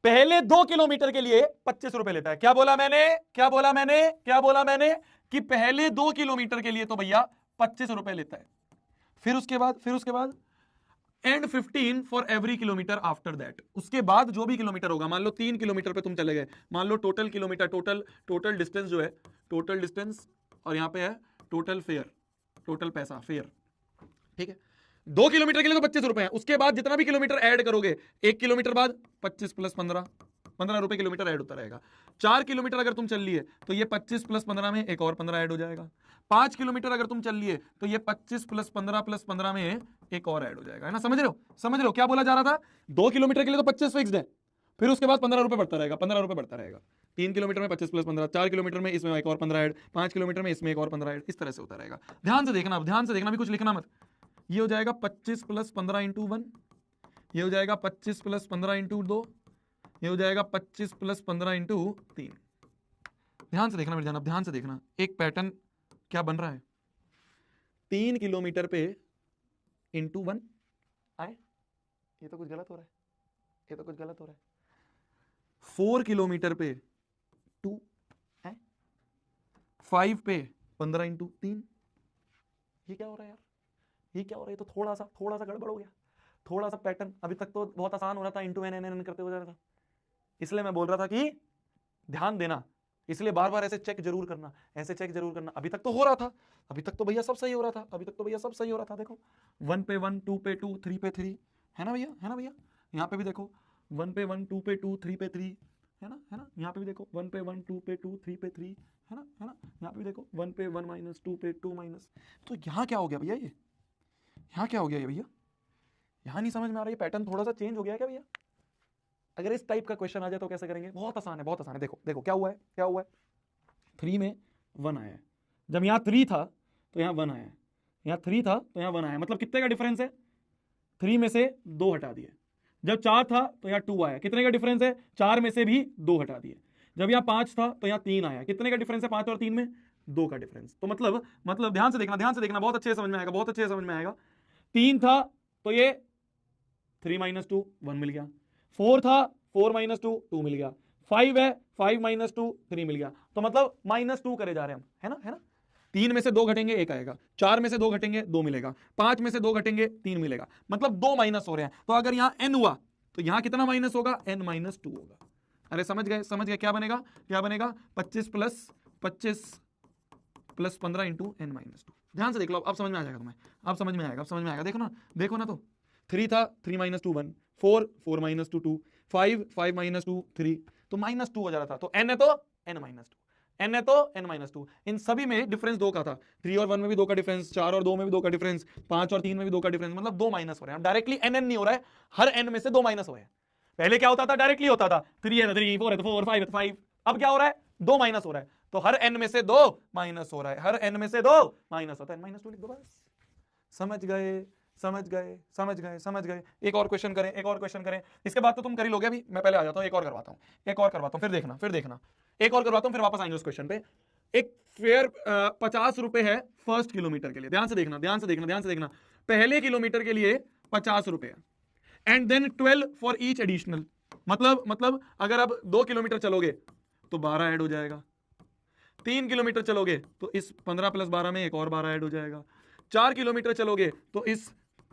पहले 2 किलोमीटर के लिए 25 रुपए लेता है। क्या बोला मैंने? क्या बोला मैंने? क्या बोला मैंने? कि पहले 2 किलोमीटर के लिए तो भैया 25 रुपए लेता है, फिर उसके बाद, फिर उसके बाद and 15 for every kilometre after that. उसके बाद जो भी किलोमीटर होगा, मान लो 3 किलोमीटर पे तुम चले गए, मान लो टोटल किलोमीटर, टोटल डिस्टेंस जो है, टोटल डिस्टेंस, और यहां पे है टोटल फेयर, टोटल पैसा फेयर, ठीक है। 2 किलोमीटर के लिए तो 25 रुपए हैं, उसके बाद जितना भी किलोमीटर ऐड करोगे, 1 किलोमीटर बाद 25 प्लस 15, 15 रुपए किलोमीटर ऐड होता रहेगा। 4 किलोमीटर अगर तुम चल लिए तो ये 25 प्लस 15 में एक और 15 ऐड हो जाएगा। 5 किलोमीटर अगर तुम चल लिए तो ये 25 प्लस 15 में एक और ऐड हो जाएगा, है ना? समझ रहे हो? समझ रहे हो क्या बोला जा रहा था? 2 किलोमीटर के लिए तो 25 फिक्स्ड है, फिर उसके बाद 15 रुपए बढ़ता रहेगा, 15 रुपए बढ़ता रहेगा। 3 किलोमीटर में 25 प्लस 15, 4 किलोमीटर में इसमें एक और 15 ऐड, 5 किलोमीटर में इसमें एक और 15 ऐड, इस तरह से होता रहेगा। ध्यान से देखना, ध्यान से देखना, भी कुछ लिखना मत। ये हो जाएगा 25 प्लस 15 इंटू 1, ये हो जाएगा 25 प्लस 15 इंटू 2, ये हो जाएगा 25 प्लस 15 इंटू 3। ध्यान से देखना मेरे जान, अब ध्यान से देखना, एक पैटर्न क्या बन रहा है। 3 किलोमीटर पे इंटू 1 आए, ये तो कुछ गलत हो रहा है, ये तो कुछ गलत हो रहा है। 4 किलोमीटर पे 2 है, 5 पे 15 इंटू 3, ये क्या हो रहा है यार? ये क्या हो रहा है? तो थोड़ा सा गड़बड़ हो गया, थोड़ा सा पैटर्न। अभी तक तो बहुत आसान हो रहा था, इंटू एन एन एन करते हुए जा रहा था, इसलिए मैं बोल रहा था कि ध्यान देना, इसलिए बार बार ऐसे चेक जरूर करना, ऐसे चेक जरूर करना। अभी तक तो हो रहा था, अभी तक तो भैया सब सही हो रहा था, अभी तक तो भैया सब सही हो रहा था। देखो 1 पे 1, 2 पे 2, 3 पे 3, है ना भैया? है ना भैया? यहाँ पे भी देखो 1 पे 1, 2 पे 2, 3 पे 3, है ना? है ना? यहाँ पे भी देखो 1 पे 1, 2 पे 2, 3 पे 3, है ना? है ना? यहाँ पे भी देखो 1 पे 1 माइनस, 2 पे 2 माइनस। तो यहाँ क्या हो गया भैया? ये यहाँ क्या हो गया ये भैया? यहाँ नहीं समझ में आ रहा है, पैटर्न थोड़ा सा चेंज हो गया क्या भैया? अगर इस टाइप का क्वेश्चन आ जाए तो कैसे करेंगे? बहुत आसान है, बहुत आसान है। देखो देखो क्या हुआ है, क्या हुआ है। 3 में 1 आया है, जब यहाँ 3 था तो यहाँ 1 आया है, यहाँ 3 था तो यहाँ 1 आया, मतलब कितने का डिफरेंस है? 3 में से 2 हटा दिए। जब 4 था तो यहाँ 2 आया, कितने का डिफरेंस है? 4 में से भी 2 हटा दिए। जब यहाँ 5 था तो यहाँ 3 आया, कितने का डिफरेंस है? 5 और 3 में 2 का डिफरेंस। तो मतलब ध्यान से देखना, ध्यान से देखना, बहुत अच्छे से समझ में आएगा, बहुत अच्छे से समझ में आएगा। 3 था तो ये 3 माइनस 2 1 मिल गया, 4 था 4 माइनस 2 2 मिल गया, 5 है 5 माइनस 2 3 मिल गया। तो मतलब -2 करे जा रहे हैं हम, है ना? है ना? 3 में से 2 घटेंगे 1 आएगा, 4 में से 2 घटेंगे 2 मिलेगा, 5 में से 2 घटेंगे 3 मिलेगा, मतलब 2 माइनस हो रहे हैं। तो अगर यहाँ n हुआ तो यहाँ कितना माइनस होगा? n माइनस 2 होगा। अरे समझ गए, समझ गए? क्या बनेगा, क्या बनेगा? 25 प्लस 15 इंटू n माइनस 2। ध्यान से देख लो, अब समझ में आ जाएगा तुम्हें, अब समझ में आएगा, अब समझ में आएगा। देखो ना, देखो ना, तो 3 था 3 माइनस 2 1, 4 4 माइनस 2 2, 5 5 माइनस 2 3, तो -2 हो जा रहा था। तो n है तो n माइनस 2, n है तो n माइनस 2। इन सभी में डिफरेंस 2 का था, 3 और 1 में भी 2 का डिफरेंस, 4 और 2 में भी 2 का डिफरेंस, 5 और 3 में भी 2 का डिफरेंस, मतलब 2 माइनस हो रहे हैं। डायरेक्टली n n नहीं हो रहा है, हर n में से 2 माइनस हो रहे हैं। पहले क्या होता था, डायरेक्टली होता था 3 है तो 3, 4 है तो 4, 5 है तो 5। अब क्या हो रहा है, 2 माइनस हो रहा है, तो हर n में से 2 माइनस हो रहा है, हर n में से 2 माइनस होता है, -2 लिख दो बस। समझ गए, समझ गए, समझ गए, समझ गए। एक और क्वेश्चन करें, एक और क्वेश्चन करें, इसके बाद तो तुम कर ही लोगे। अभी मैं पहले आ जाता हूं, एक और करवाता हूं, एक और करवाता हूं, फिर देखना, फिर देखना, एक और करवाता हूं, फिर वापस आएंगे उस क्वेश्चन पे। एक फेयर 50 रुपए है फर्स्ट किलोमीटर के लिए, ध्यान से देखना, ध्यान से देखना, ध्यान से देखना। पहले किलोमीटर के लिए 50 रुपए, and then 12 for each additional. मतलब अगर अब 2 किलोमीटर चलोगे तो 12 ऐड हो जाएगा, 3 किलोमीटर चलोगे तो इस 15 + 12 में एक और 12 ऐड हो जाएगा, 4 किलोमीटर चलोगे तो इस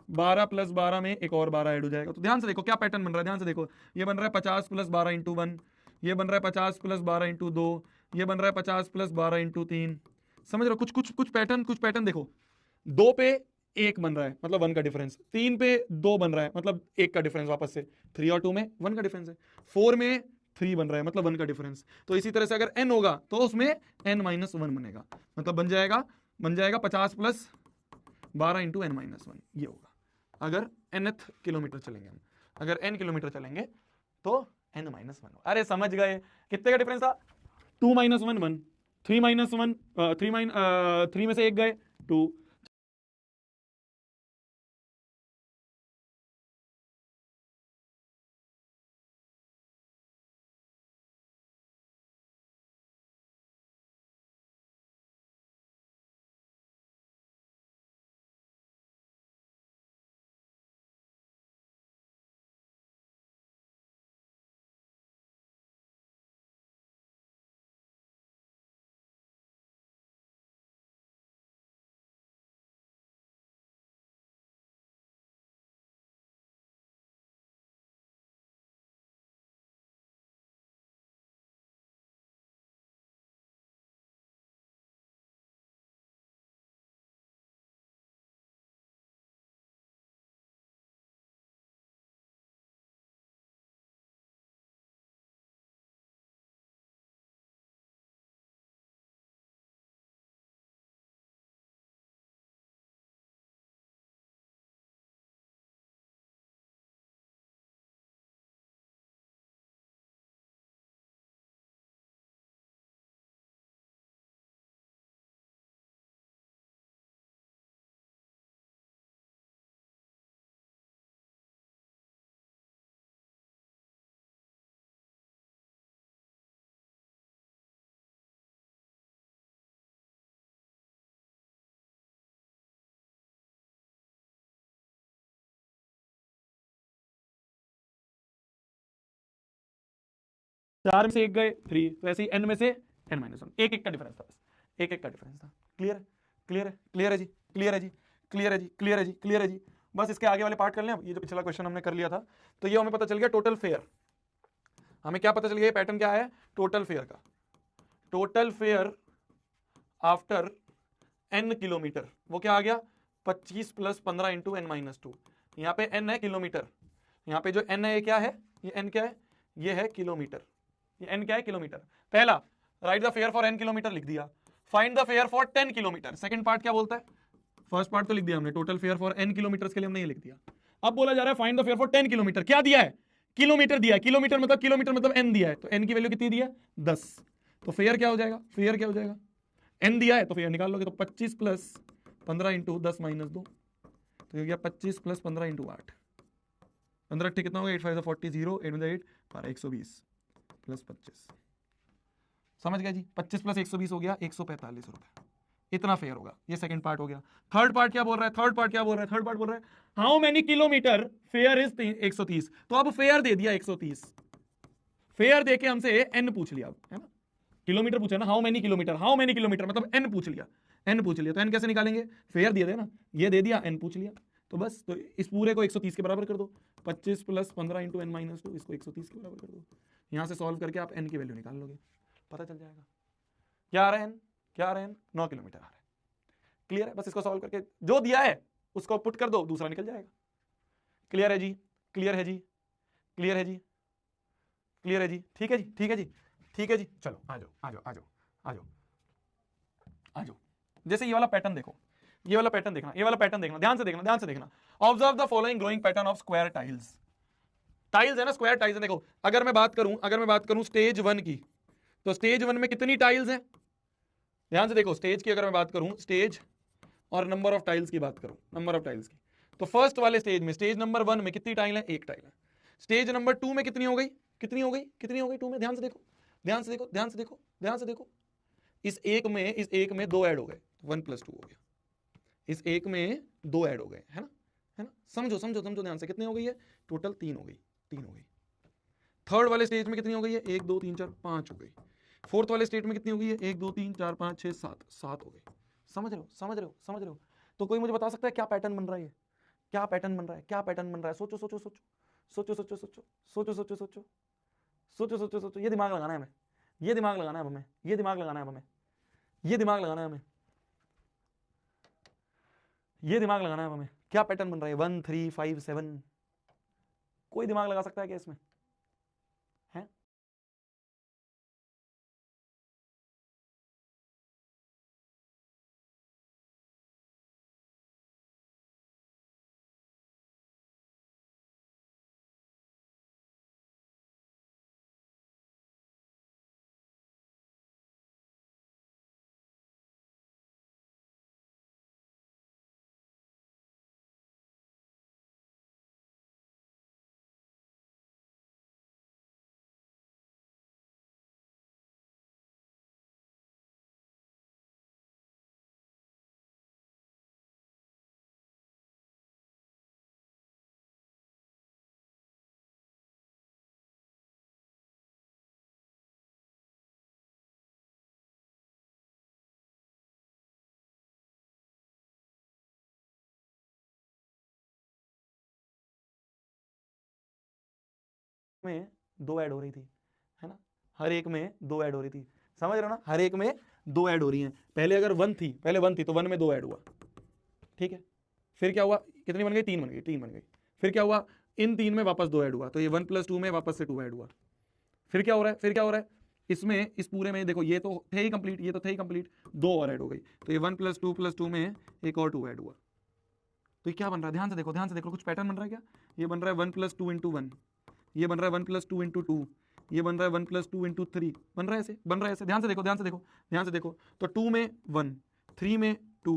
12 + 12 में एक और 12 ऐड हो जाएगा। तो ध्यान से देखो क्या पैटर्न बन रहा है, ध्यान से देखो। ये बन रहा है 50 + 12 × 1, ये बन रहा है 50 + 12 × 2, ये बन रहा है 50 + 12 × 3। समझ रहे हो, कुछ कुछ कुछ पैटर्न देखो। 2 पे 1 बन रहा है, मतलब 1 का डिफरेंस। 3 पे 2 बन रहा है, मतलब 1 का डिफरेंस वापस से। 3 और 2 में 1 का डिफरेंस है। 4 में 3 बन रहा है, मतलब 1 का डिफरेंस। तो इसी तरह से अगर n होगा तो उसमें n - 1 बनेगा, मतलब बन जाएगा 50 + 12 × n-1, ये होगा। अगर nth किलोमीटर चलेंगे हम, अगर n किलोमीटर चलेंगे तो n-1। अरे समझ गए, कितने का डिफरेंस था, 2 - 1 1, 3 - 1 3 में से 1 गए 2, 4 में से 1 गए 3, तो ऐसे ही n में से n-1, एक एक का डिफरेंस था, बस एक एक का डिफरेंस था। क्लियर है, क्लियर है, क्लियर है जी, क्लियर है जी, क्लियर है जी, क्लियर है जी, क्लियर है जी। बस इसके आगे वाले पार्ट कर लें। ये जो पिछला क्वेश्चन हमने कर लिया था, तो ये हमें पता चल गया टोटल फेयर। हमें क्या पता चल गया, पैटर्न क्या है टोटल फेयर का। Total fair after n kilometre, वो क्या आ गया, 25 + 15 × n-2। यहाँ पे n है किलोमीटर, यहाँ पे जो n है ये क्या है, ये n क्या है, ये है किलोमीटर। ये n क्या है, किलोमीटर। पहला, right the fair for n kilometre लिख दिया। Find the fair for 10 kilometre. Second part क्या बोलता है, फर्स्ट पार्ट तो लिख दिया हमने, total fair for n kilometre के लिए हमने ये लिख दिया। अब बोला जा रहा है find the fair for 10 kilometre. क्या दिया है, किलोमीटर दिया है, किलोमीटर मतलब n दिया है, तो n की वैल्यू कितनी दिया है, 10। तो फेयर क्या हो जाएगा, फेयर क्या हो जाएगा, n दिया है तो फेयर निकाल लोगे। तो 25 + 15 × 10 - 2, तो ये गया 25 + 15 × 8। 15 कितना होगा, 8 5 40, 0 8 में 8 12, 120 + 25। समझ गया जी, 25 + 120 हो गया 145 रुपए, इतना फेयर होगा। ये सेकंड पार्ट हो गया। थर्ड पार्ट क्या बोल रहा है, थर्ड पार्ट क्या बोल रहा है, थर्ड पार्ट बोल रहा है how many kilometre fair is 130। तो अब फेयर दे दिया 130, फेयर देके हमसे n पूछ लिया, है ना, किलोमीटर पूछा ना, how many kilometre, how many kilometre मतलब n पूछ लिया, n पूछ लिया। तो n कैसे निकालेंगे, फेयर दिया ना, ये दे दिया, n पूछ लिया, तो बस तो इस पूरे को 130 के बराबर कर दो। 25 + 15 × n-2, इसको 130 के बराबर कर दो। यहां से सॉल्व करके आप n की वैल्यू निकाल लोगे, पता चल जाएगा क्या आ रहा है n, क्या आ रहा है n, 9 किलोमीटर आ रहा है। क्लियर है, बस इसको सॉल्व करके जो दिया है उसको पुट कर दो, दूसरा निकल जाएगा। क्लियर है जी, क्लियर है जी, क्लियर है जी, क्लियर है जी, ठीक है जी, ठीक है जी, ठीक है जी। चलो आ जाओ आ जाओ आ जाओ आ जाओ आ जाओ। जैसे ये वाला पैटर्न देखो, ये वाला पैटर्न देखना, ये वाला पैटर्न देखना, ध्यान से देखना, ध्यान से देखना। Observe the following growing pattern of square tiles. Tiles है ना, स्क्वायर टाइल्स है। देखो अगर मैं बात करूं स्टेज 1 की, तो स्टेज 1 में कितनी टाइल्स हैं? ध्यान से देखो, स्टेज की अगर मैं बात करूं, स्टेज और नंबर ऑफ टाइल्स की बात करूं, नंबर ऑफ टाइल्स की, तो फर्स्ट वाले स्टेज में, स्टेज नंबर 1 में कितनी टाइल है? एक टाइल है। स्टेज नंबर 2 में कितनी हो गई? कितनी हो गई 2 में? ध्यान से देखो, ध्यान से देखो, ध्यान से देखो, ध्यान से देखो। इस एक में 2 ऐड हो गए, 1 + 2 हो गया। इस एक में 2 ऐड हो गए, है ना, है ना? समझो समझो समझो ध्यान से, कितनी हो गई है टोटल? 3 हो गई, 3 हो गई। थर्ड वाले स्टेज में कितनी हो गई है? 1 2 3 4 5 हो गई। फोर्थ वाले स्टेज में कितनी हो गई है? 1 2 3 4 5 6 7, 7 हो गई। समझ रहे हो, समझ रहे हो, समझ रहे हो? तो कोई मुझे बता सकता है क्या पैटर्न बन रहा है? क्या पैटर्न बन रहा है? क्या पैटर्न बन रहा है? सोचो सोचो सोचो सोचो सोचो सोचो सोचो सोचो सोचो सोचो सोचो सोचो। ये दिमाग लगाना है हमें, ये दिमाग लगाना है हमें, ये दिमाग लगाना है हमें, ये दिमाग लगाना है हमें, ये दिमाग लगाना है हमें। क्या पैटर्न बन रहा है? 1 3 5 7। कोई दिमाग लगा सकता है क्या इसमें? है? में 2 ऐड हो रही थी, है ना? हर एक में 2 ऐड हो रही थी, समझ रहे हो ना? हर एक में 2 ऐड हो रही हैं। पहले अगर 1 थी, पहले 1 थी तो 1 में 2 ऐड हुआ, ठीक है? फिर क्या हुआ? कितनी बन गई? 3 बन गई, 3 बन गई। फिर क्या हुआ? इन 3 में वापस 2 ऐड हुआ, तो ये 1 + 2 में वापस से 2 ऐड हुआ। फिर क्या हो रहा है? फिर क्या हो रहा है? इसमें, इस पूरे में देखो, ये तो थे ही कंप्लीट, ये तो थे ही कंप्लीट, 2 और ऐड हो गई, तो ये 1 + 2 में एक और 2 ऐड हुआ। तो ये क्या बन रहा है? ध्यान से देखो, ध्यान से देखो, कुछ पैटर्न बन रहा है क्या? ये बन रहा है 1 + 2 × 1, ये बन रहा है 1 + 2 × 2, ये बन रहा है 1 + 2 × 3, बन रहा है ऐसे, बन रहा है ऐसे। ध्यान से देखो, ध्यान से देखो, ध्यान से देखो। तो 2 में 1, 3 में 2,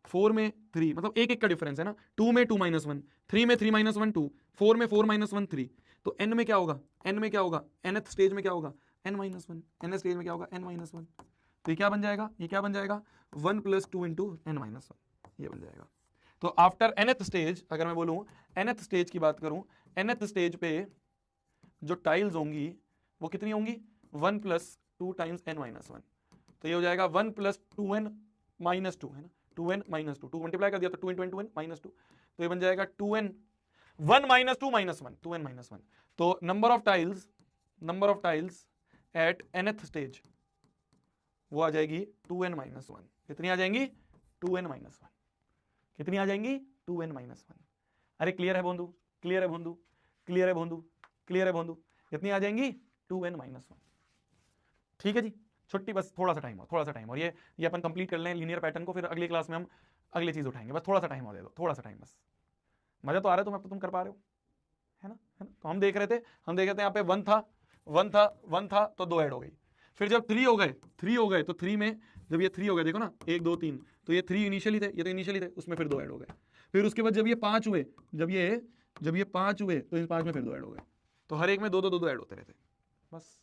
4 में 3, मतलब एक एक का डिफरेंस है ना। 2 में 2 - 1, 3 में 3 - 1 2, 4 में 4 - 1 3। तो n में क्या होगा? n में क्या होगा? nth स्टेज में क्या होगा? n - 1। nth स्टेज में क्या होगा? n - 1। तो ये क्या बन जाएगा? ये क्या बन जाएगा? 1 + 2 × n - 1, ये बन जाएगा। तो आफ्टर nth स्टेज, अगर मैं बोलूं nth स्टेज की बात करूं, nth स्टेज पे जो टाइल्स होंगी वो कितनी होंगी? 1 + 2 × n - 1। तो ये हो जाएगा 1 + 2n - 2, है ना? 2n - 2, 2 मल्टीप्लाई कर दिया तो 2 × 2n - 2, तो ये बन जाएगा 2n 1 - 2 - 1, 2n - 1। तो number of tiles at nth stage वो आ जाएगी 2n - 1। कितनी आ जाएंगी? 2n - 1। कितनी आ जाएंगी? 2n - 1। अरे क्लियर है बोंदू? क्लियर है बोंदू? क्लियर है बोंदू? क्लियर है बोंदू? कितनी आ जाएंगी? 2n - 1। ठीक है जी, छुट्टी, बस थोड़ा सा टाइम और, थोड़ा सा टाइम और, ये अपन कंप्लीट कर लें लीनियर पैटर्न को, फिर अगली क्लास में हम अगली चीज उठाएंगे। बस थोड़ा सा टाइम और दे दो, थोड़ा सा टाइम बस। मजा तो आ रहा है तुम्हें? अब तो तुम कर पा रहे हो, है ना, है ना? तो हम देख रहे थे यहाँ पे 1 था, 1 था तो 2 ऐड हो गई। फिर जब 3 हो गए तो 3 में जब ये 3 हो गए, देखो ना, 1 2 3, तो ये 3 इनिशियली थे, ये तो इनिशियली थे, उसमें फिर 2 ऐड हो गए। फिर उसके बाद जब ये 5 हुए, जब ये 5 हुए तो इन 5 में फिर 2 ऐड हो गए। तो हर एक में 2 2 2 2 ऐड होते रहते। बस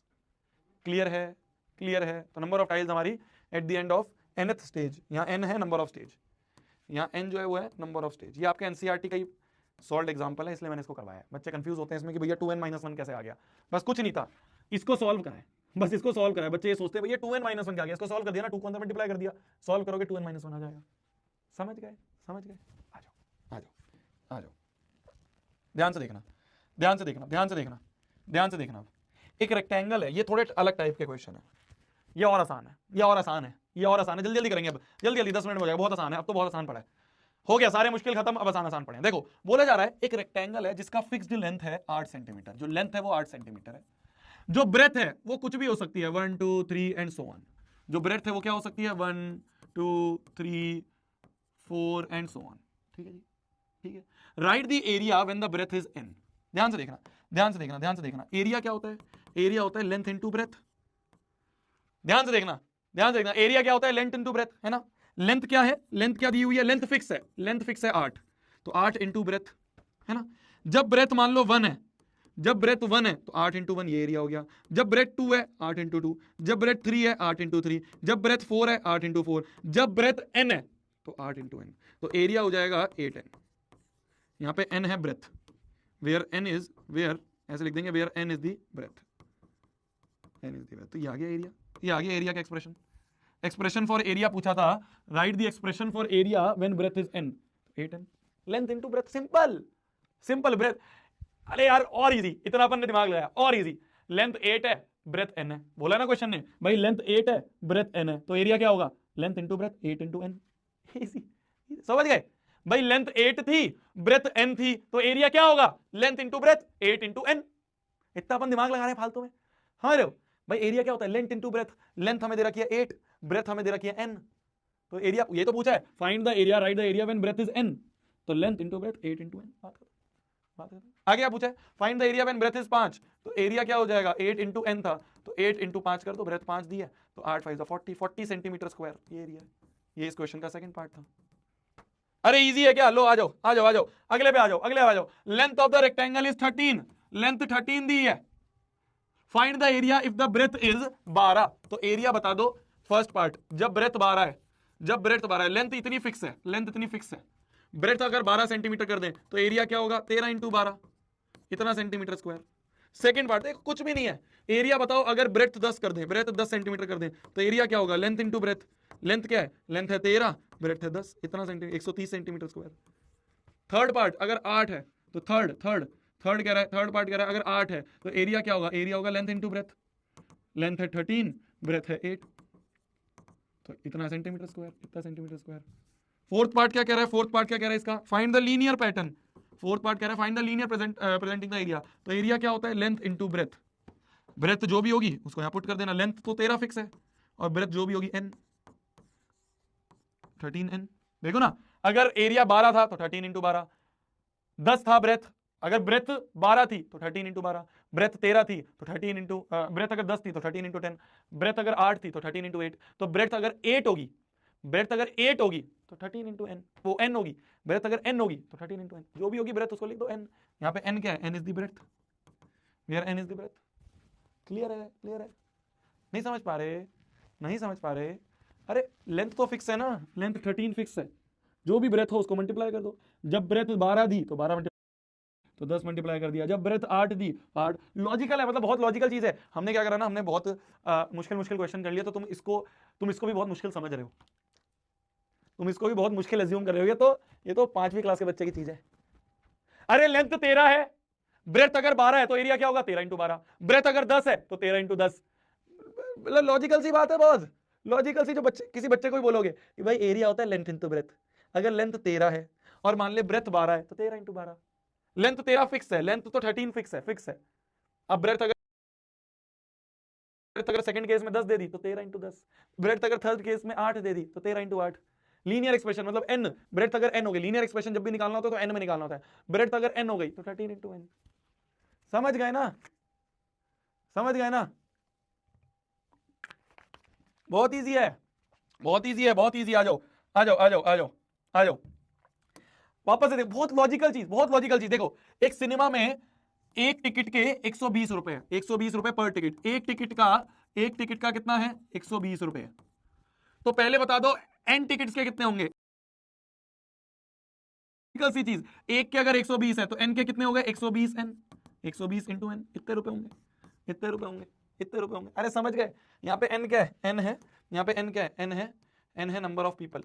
क्लियर है? क्लियर है? तो नंबर ऑफ टाइल्स हमारी eight the end of nth stage, यहाँ n है नंबर ऑफ स्टेज, यहाँ n जो है वो है नंबर ऑफ स्टेज। ये आपके एनसीईआरटी का ही सॉल्व एग्जांपल है, इसलिए मैंने इसको करवाया। बच्चे कंफ्यूज होते हैं इसमें कि भैया 2n - 1 कैसे आ गया? बस कुछ नहीं था, इसको सॉल्व कराए, बस इसको सॉल्व कराए। बच्चे ये सोचते हैं भैया 2n - 1 क्या आ गया, इसको सॉल्व कर दिया ना, 2 को अंदर मल्टीप्लाई कर दिया, सॉल्व करोगे 2n - 1 आ जाएगा। समझ गए? समझ गए? आ जाओ, आ जाओ, आ जाओ। ध्यान से देखना, ध्यान से देखना, ध्यान से देखना, ध्यान से देखना। एक रेक्टेंगल है, ये थोड़े अलग टाइप के क्वेश्चन है, ये और आसान है, ये और आसान है, ये और आसान है। जल्दी जल्दी करेंगे, अब जल्दी जल्दी 10 मिनट में हो जाएगा। बहुत आसान है, अब तो बहुत आसान पड़ा है, हो गया सारे मुश्किल खत्म, अब आसान आसान पड़े। देखो बोला जा रहा है एक रेक्टेंगल है जिसका फिक्स्ड लेंथ है 8 सेंटीमीटर, जो लेंथ है वो 8 सेंटीमीटर है, जो ब्रेथ है वो कुछ भी हो सकती है, 1 2 3 एंड सो ऑन। जो ब्रेथ है वो क्या हो सकती है? 1 2 3 4 एंड सो ऑन। ठीक है जी, ठीक है। Right the area when the breadth is n। ध्यान से देखना, ध्यान से देखना, ध्यान से देखना। एरिया क्या होता है? एरिया होता है लेंथ इनटू ब्रेथ। ध्यान से देखना, ध्यान से देखना। एरिया क्या होता है? लेंथ इनटू ब्रेथ, है ना? लेंथ क्या है? लेंथ क्या दी हुई है? लेंथ फिक्स है, लेंथ फिक्स है 8, तो 8 इंटू ब्रेथ, है ना? जब ब्रेथ मान लो 1 है, जब ब्रेथ 1 है तो 8 इंटू 1 ये एरिया हो गया। जब ब्रेथ 2 है 8 इंटू 2, जब ब्रेथ 3 है 8 इंटू 3, जब ब्रेथ 4 है 8 इंटू 4, जब ब्रेथ n है तो 8 इंटू n, तो एरिया हो जाएगा 8n। यहां पे n है breadth, where n is, where ऐसे लिख देंगे, where n is the breadth, n is the breadth. तो ये आ गया एरिया, ये आ गया एरिया का एक्सप्रेशन। एक्सप्रेशन फॉर एरिया पूछा था, write the expression for area when breadth is n, 8n। Length into breadth, simple simple. Breadth, अरे यार और इजी, इतना अपन ने दिमाग लगाया, और इजी। लेंथ 8 है, ब्रेथ n है, बोला ना क्वेश्चन ने भाई लेंथ 8 है, ब्रेथ n है, तो एरिया क्या होगा? Length into breadth, 8 into n। Easy, समझ गए भाई? लेंथ 8 थी, ब्रेथ n थी, तो एरिया क्या होगा? Length into breadth, 8 into n। इतना अपन दिमाग लगा रहे हैं फालतू में, हाँ रे भाई? एरिया क्या होता है? Length into breath. लेंथ हमें दे रखी है 8, ब्रेथ हमें दे रखी है n, तो एरिया, ये तो पूछा है find the area, write the area when breadth is n, तो length into breadth 8 into n। आगे क्या पूछा है? Find the area when breadth is 5, तो एरिया क्या हो जाएगा? 8 इंटू n था, तो 8 इंटू 5 कर दो, ब्रेथ 5 दी है, तो 8 5 40, 40 सेंटीमीटर स्क्वायर ये एरिया। ये इस क्वेश्चन का सेकंड पार्ट था। अरे इजी है क्या? लो आ जाओ, आ जाओ, आ जाओ, अगले पे आ जाओ, अगले आ जाओ। Length of the rectangle is 13, length 13 दी है। Find the area if the breadth is 12, तो एरिया बता दो। फर्स्ट पार्ट, जब ब्रेथ 12 है, जब ब्रेथ 12 है, लेंथ इतनी फिक्स है, लेंथ इतनी फिक्स है, ब्रेथ अगर 12 सेंटीमीटर कर दें तो एरिया क्या होगा? 13 इंटू 12, इतना सेंटीमीटर स्क्वायर। सेकंड पार्ट देखो, कुछ भी नहीं है, एरिया बताओ अगर ब्रेथ 10 कर दें, ब्रेथ 10 सेंटीमीटर कर दें, तो एरिया क्या होगा? Length into breadth. लेंथ क्या है? लेंथ है 13, ब्रेथ है 10, इतना centimetre, 130 centimetre square. Third part अगर 8 है, तो थर्ड थर्ड थर्ड कह रहा है, थर्ड पार्ट कह रहा है अगर 8 है तो एरिया क्या होगा? एरिया होगा लेंथ इंटू ब्रेथ। लेंथ है 13, ब्रेथ है 8, तो इतना सेंटीमीटर स्क्वायर, इतना सेंटीमीटर स्क्वायर। फोर्थ पार्ट क्या कह रहा है? फोर्थ पार्ट क्या कह रहा है इसका? Find the linear pattern. Fourth part कह रहा है find the linear presenting the area, तो एरिया क्या होता है? Length into breadth. ब्रेथ जो भी होगी उसको यहां पुट कर देना, लेंथ तो 13 फिक्स है, और ब्रेथ जो भी होगी n, 13n। देखो ना, अगर एरिया 12 था तो 13 इंटू 12, 10 था ब्रेथ, अगर ब्रेथ 12 थी तो 13 इंटू 12, ब्रेथ 13 थी तो 13 इंटू, ब्रेथ अगर 10 थी तो 13 इंटू 10, ब्रेथ अगर 8 थी तो 13 इंटू 8, तो ब्रेथ अगर 8 होगी, ब्रेथ अगर 8 होगी तो 13 इंटू n, वो n होगी। ब्रेथ अगर n होगी तो 13 इंटू n, जो भी होगी ब्रेथ उसको लिख दो n। यहाँ पे n क्या है? n is the breadth, where n is the breadth. Clear है? क्लियर है? नहीं समझ पा रहे? नहीं समझ पा रहे? अरे लेंथ तो फिक्स है ना, लेंथ 13 फिक्स है, जो भी ब्रेथ हो उसको मल्टीप्लाई कर दो। जब ब्रेथ 12 दी तो 12 तो 10 मल्टीप्लाई कर दिया, जब ब्रेथ 8 दी 8। लॉजिकल है, मतलब बहुत लॉजिकल चीज है। हमने क्या करा ना, हमने बहुत मुश्किल मुश्किल क्वेश्चन कर लिया, तो तुम इसको भी बहुत मुश्किल समझ रहे हो, तुम इसको भी बहुत मुश्किल एज्यूम कर रहे हो। ये तो 5वीं क्लास के बच्चे की चीज है। अरे लेंथ 13 है, ब्रेथ अगर 12 है तो एरिया क्या होगा? 13 इंटू 12, ब्रेथ अगर 10 है तो 13 इंटू 10। मतलब लॉजिकल सी बात है, बहुत लॉजिकल सी। जो बच्चे, किसी बच्चे को भी बोलोगे कि भाई एरिया होता है लेंथ इंटू ब्रेथ, अगर लेंथ 13 है और मान ले ब्रेथ 12 है तो 13 इंटू 12। लेंथ 13 फिक्स है, लेंथ तो 13 फिक्स है, फिक्स है। अब ब्रेथ अगर सेकंड केस में 10 दे दी तो 13 इंटू 10, ब्रेथ अगर थर्ड केस में 8 दे दी तो 13 इंटू 8। लीनियर एक्सप्रेशन मतलब n, ब्रेथ अगर n हो गई, लीनियर एक्सप्रेशन जब भी निकालना होता है तो n में निकालना होता है, ब्रेथ अगर n हो गई तो 13 इंटू n। समझ गए ना? समझ गए ना? बहुत इजी है, बहुत इजी है, बहुत इजी। आ जाओ, आ जाओ, आ जाओ, आ जाओ, आ जाओ। वापस से देखो, बहुत लॉजिकल चीज, बहुत लॉजिकल चीज। देखो, एक सिनेमा में एक टिकट के 120 रुपए, 120 रुपए पर टिकट। एक टिकट का कितना है? 120 रुपए। तो पहले बता दो n टिकट्स के कितने होंगे? सी चीज, एक के अगर 120 है तो n के कितने हो गए? 120n, 120 इंटू n, कितने रुपए होंगे? इतने रुपए होंगे, इतने रुपए होंगे। अरे समझ गए? यहाँ पे n क्या है? n है, यहाँ पे n क्या है? n है, n है नंबर ऑफ पीपल।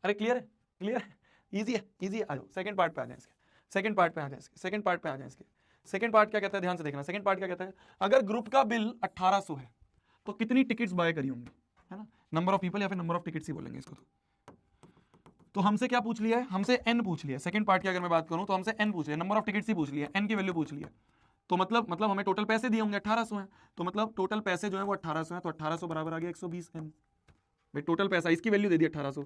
अरे क्लियर है? क्लियर है? इजी है, इजी है। आ जाओ सेकंड पार्ट पे आ जाए इसके, सेकंड पार्ट पे आ जाए इसके, सेकंड पार्ट पे आ जाए इसके। सेकंड पार्ट क्या कहता है? ध्यान से देखना। सेकंड पार्ट क्या कहता है? अगर ग्रुप का बिल 1800 है तो कितनी टिकट्स बाय करी होंगी, है ना? नंबर ऑफ पीपल या फिर नंबर ऑफ टिकट्स ही बोलेंगे इसको। तो हमसे क्या पूछ लिया है? हमसे n पूछ लिया। सेकंड पार्ट की अगर मैं बात करूं तो हमसे n पूछ लिया, नंबर ऑफ टिकट्स ही पूछ लिया, n की वैल्यू पूछ लिया। तो मतलब हमें टोटल पैसे दिए होंगे 1800 हैं, तो मतलब टोटल पैसे जो है वो 1800 हैं, तो 1800 बराबर आ गया 120n। भाई टोटल पैसा, इसकी वैल्यू दे दी 1800,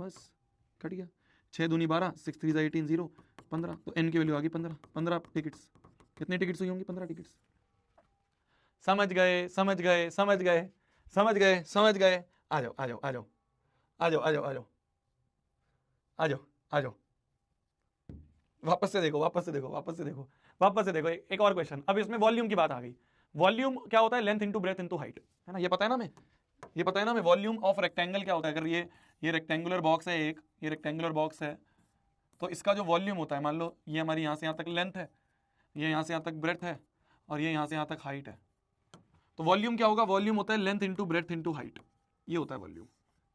बस कट गया। 6 दूनी 12, 6 3 18, 0 15, तो n की वैल्यू आ गई 15। 15 टिकट्स, कितने टिकट्स हुई होंगी? 15 टिकट्स। समझ गए समझ गए समझ गए समझ गए समझ गए। आ जाओ आ जाओ आ जाओ आ जाओ आ जाओ आ जाओ आ जाओ आ जाओ। वापस से देखो वापस से देखो वापस से देखो वापस से देखो। एक और क्वेश्चन। अब इसमें वॉल्यूम की बात आ गई। वॉल्यूम क्या होता है? Length into breadth into height, है ना? ये पता है ना हमें, ये पता है ना हमें। वॉल्यूम ऑफ रेक्टेंगल क्या होता है? अगर ये रेक्टेंगुलर बॉक्स है, एक ये रेक्टेंगुलर बॉक्स है, तो इसका जो वॉल्यूम होता है, मान लो ये हमारी यहाँ से यहाँ तक लेंथ है, ये यहाँ से यहाँ तक ब्रेथ है, और ये यहाँ से यहाँ तक हाइट है, तो वॉल्यूम क्या होगा? वॉल्यूम होता है length into breadth into height, ये होता है वॉल्यूम।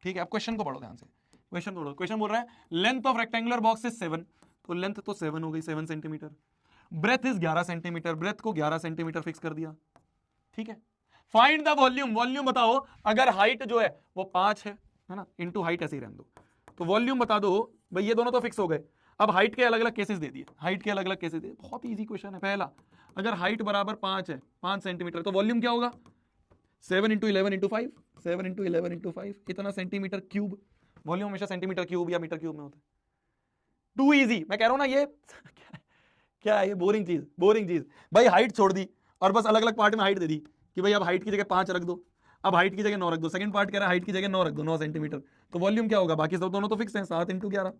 ठीक है, अब क्वेश्चन को पढ़ो ध्यान से। क्वेश्चन पढ़ो। क्वेश्चन बोल रहा है length of rectangular box is 7, तो लेंथ तो 7 हो गई, 7 centimetre. Breadth is 11 centimetre, breadth को 11 सेंटीमीटर फिक्स कर दिया। ठीक है, फाइंड द वॉल्यूम। वॉल्यूम बताओ। अगर हाइट जो है वो 5 है ना, इंटू हाइट ऐसे ही रहने दो, तो वॉल्यूम बता दो भाई। ये दोनों तो फिक्स हो गए। अब हाइट के अलग अलग केसेस दे दिए, हाइट के अलग अलग केसेस दिए। बहुत इजी क्वेश्चन है। पहला, अगर हाइट बराबर 5 है, 5 सेंटीमीटर, तो वॉल्यूम क्या होगा? 7 इंटू 11 इंटू 5, 7 इंटू 11 इंटू 5, इतना सेंटीमीटर क्यूब। वॉल्यूम हमेशा सेंटीमीटर क्यूब या मीटर क्यूब में होता है। टू इजी, मैं कह रहा हूं ना ये क्या है ये बोरिंग चीज, बोरिंग चीज। भाई हाइट छोड़ दी और बस अलग अलग पार्ट में हाइट दे दी कि भाई अब हाइट की जगह 5 रख दो, अब हाइट की जगह 9 रख दो। सेकंड पार्ट कह रहा है हाइट की जगह 9 रख दो, 9 सेंटीमीटर, तो वॉल्यूम क्या होगा? बाकी सब दोनों तो फिक्स हैं, 7 इंटू 11।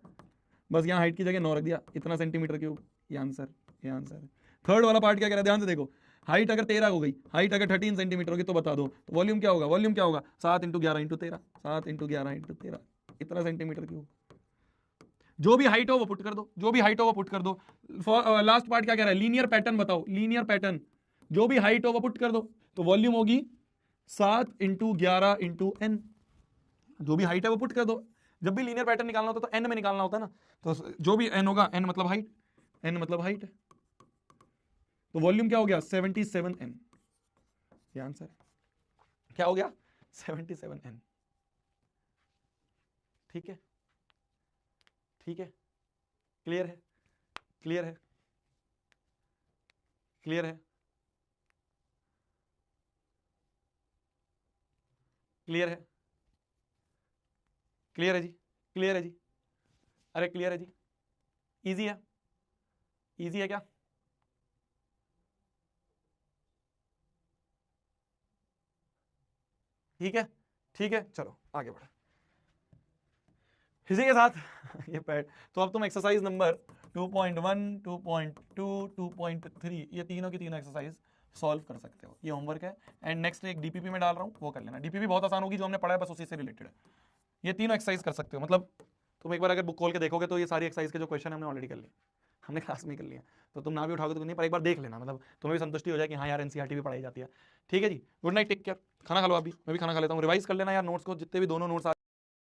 बस यहाँ हाइट की जगह 9 रख दिया, इतना सेंटीमीटर क्यूब। ये आंसर, ये आंसर है। थर्ड वाला पार्ट क्या कह रहा है? ध्यान से देखो। हाइट अगर 13 हो गई, हाइट अगर 13 सेंटीमीटर होगी, तो बता दो तो वॉल्यूम क्या होगा? वॉल्यूम क्या होगा? 7 इंटू 11 इंटू 13, 7 इंटू 11 इंटू 13, इतना सेंटीमीटर क्यूब। जो भी हाइट हो वो पुट कर दो, जो भी हाइट हो वो पुट कर दो। लास्ट पार्ट क्या कह रहा है? लीनियर पैटर्न बताओ, लीनियर पैटर्न। जो भी हाइट हो वो पुट कर दो, तो वॉल्यूम होगी 7 इंटू 11 इंटू एन। जो भी हाइट है वो पुट कर दो। जब भी लीनियर पैटर्न निकालना होता है तो एन में निकालना होता है ना, तो जो भी एन होगा, एन मतलब हाइट, एन मतलब हाइट है, तो वॉल्यूम क्या हो गया? 77 एन। ये आंसर है। क्या हो गया? 77 एन। ठीक है, ठीक है, क्लियर है, क्लियर है, क्लियर है, क्लियर है, क्लियर है जी, क्लियर है जी, अरे क्लियर है जी। इजी है, इजी है क्या? ठीक है, ठीक है, चलो आगे बढ़े इसी के साथ ये पैड। तो अब तुम एक्सरसाइज नंबर 2.1, 2.2, 2.3 ये तीनों की तीनों एक्सरसाइज सॉल्व कर सकते हो। ये होमवर्क है। एंड नेक्स्ट एक डीपीपी में डाल रहा हूँ, वो कर लेना। डीपीपी बहुत आसान होगी, जो हमने पढ़ा है बस उसी से रिलेटेड है। ये तीनों एक्सरसाइज कर सकते हो। मतलब तुम एक बार अगर बुक खोल के देखोगे तो ये सारी एक्सरसाइज के जो क्वेश्चन हमने ऑलरेडी कर लिए, हमने क्लास में कर लिया। तो तुम ना भी उठाओगे तो नहीं, पर एक बार देख लेना, मतलब तुम्हें भी संतुष्टि हो जाए कि हाँ यार एनसीईआरटी भी पढ़ाई जाती है। ठीक है जी, गुड नाइट, टेक केयर। खाना खा लो अभी, मैं भी खाना खा लेता हूँ। रिवाइज कर लेना यार नोट्स को, जितने भी दोनों नोट्स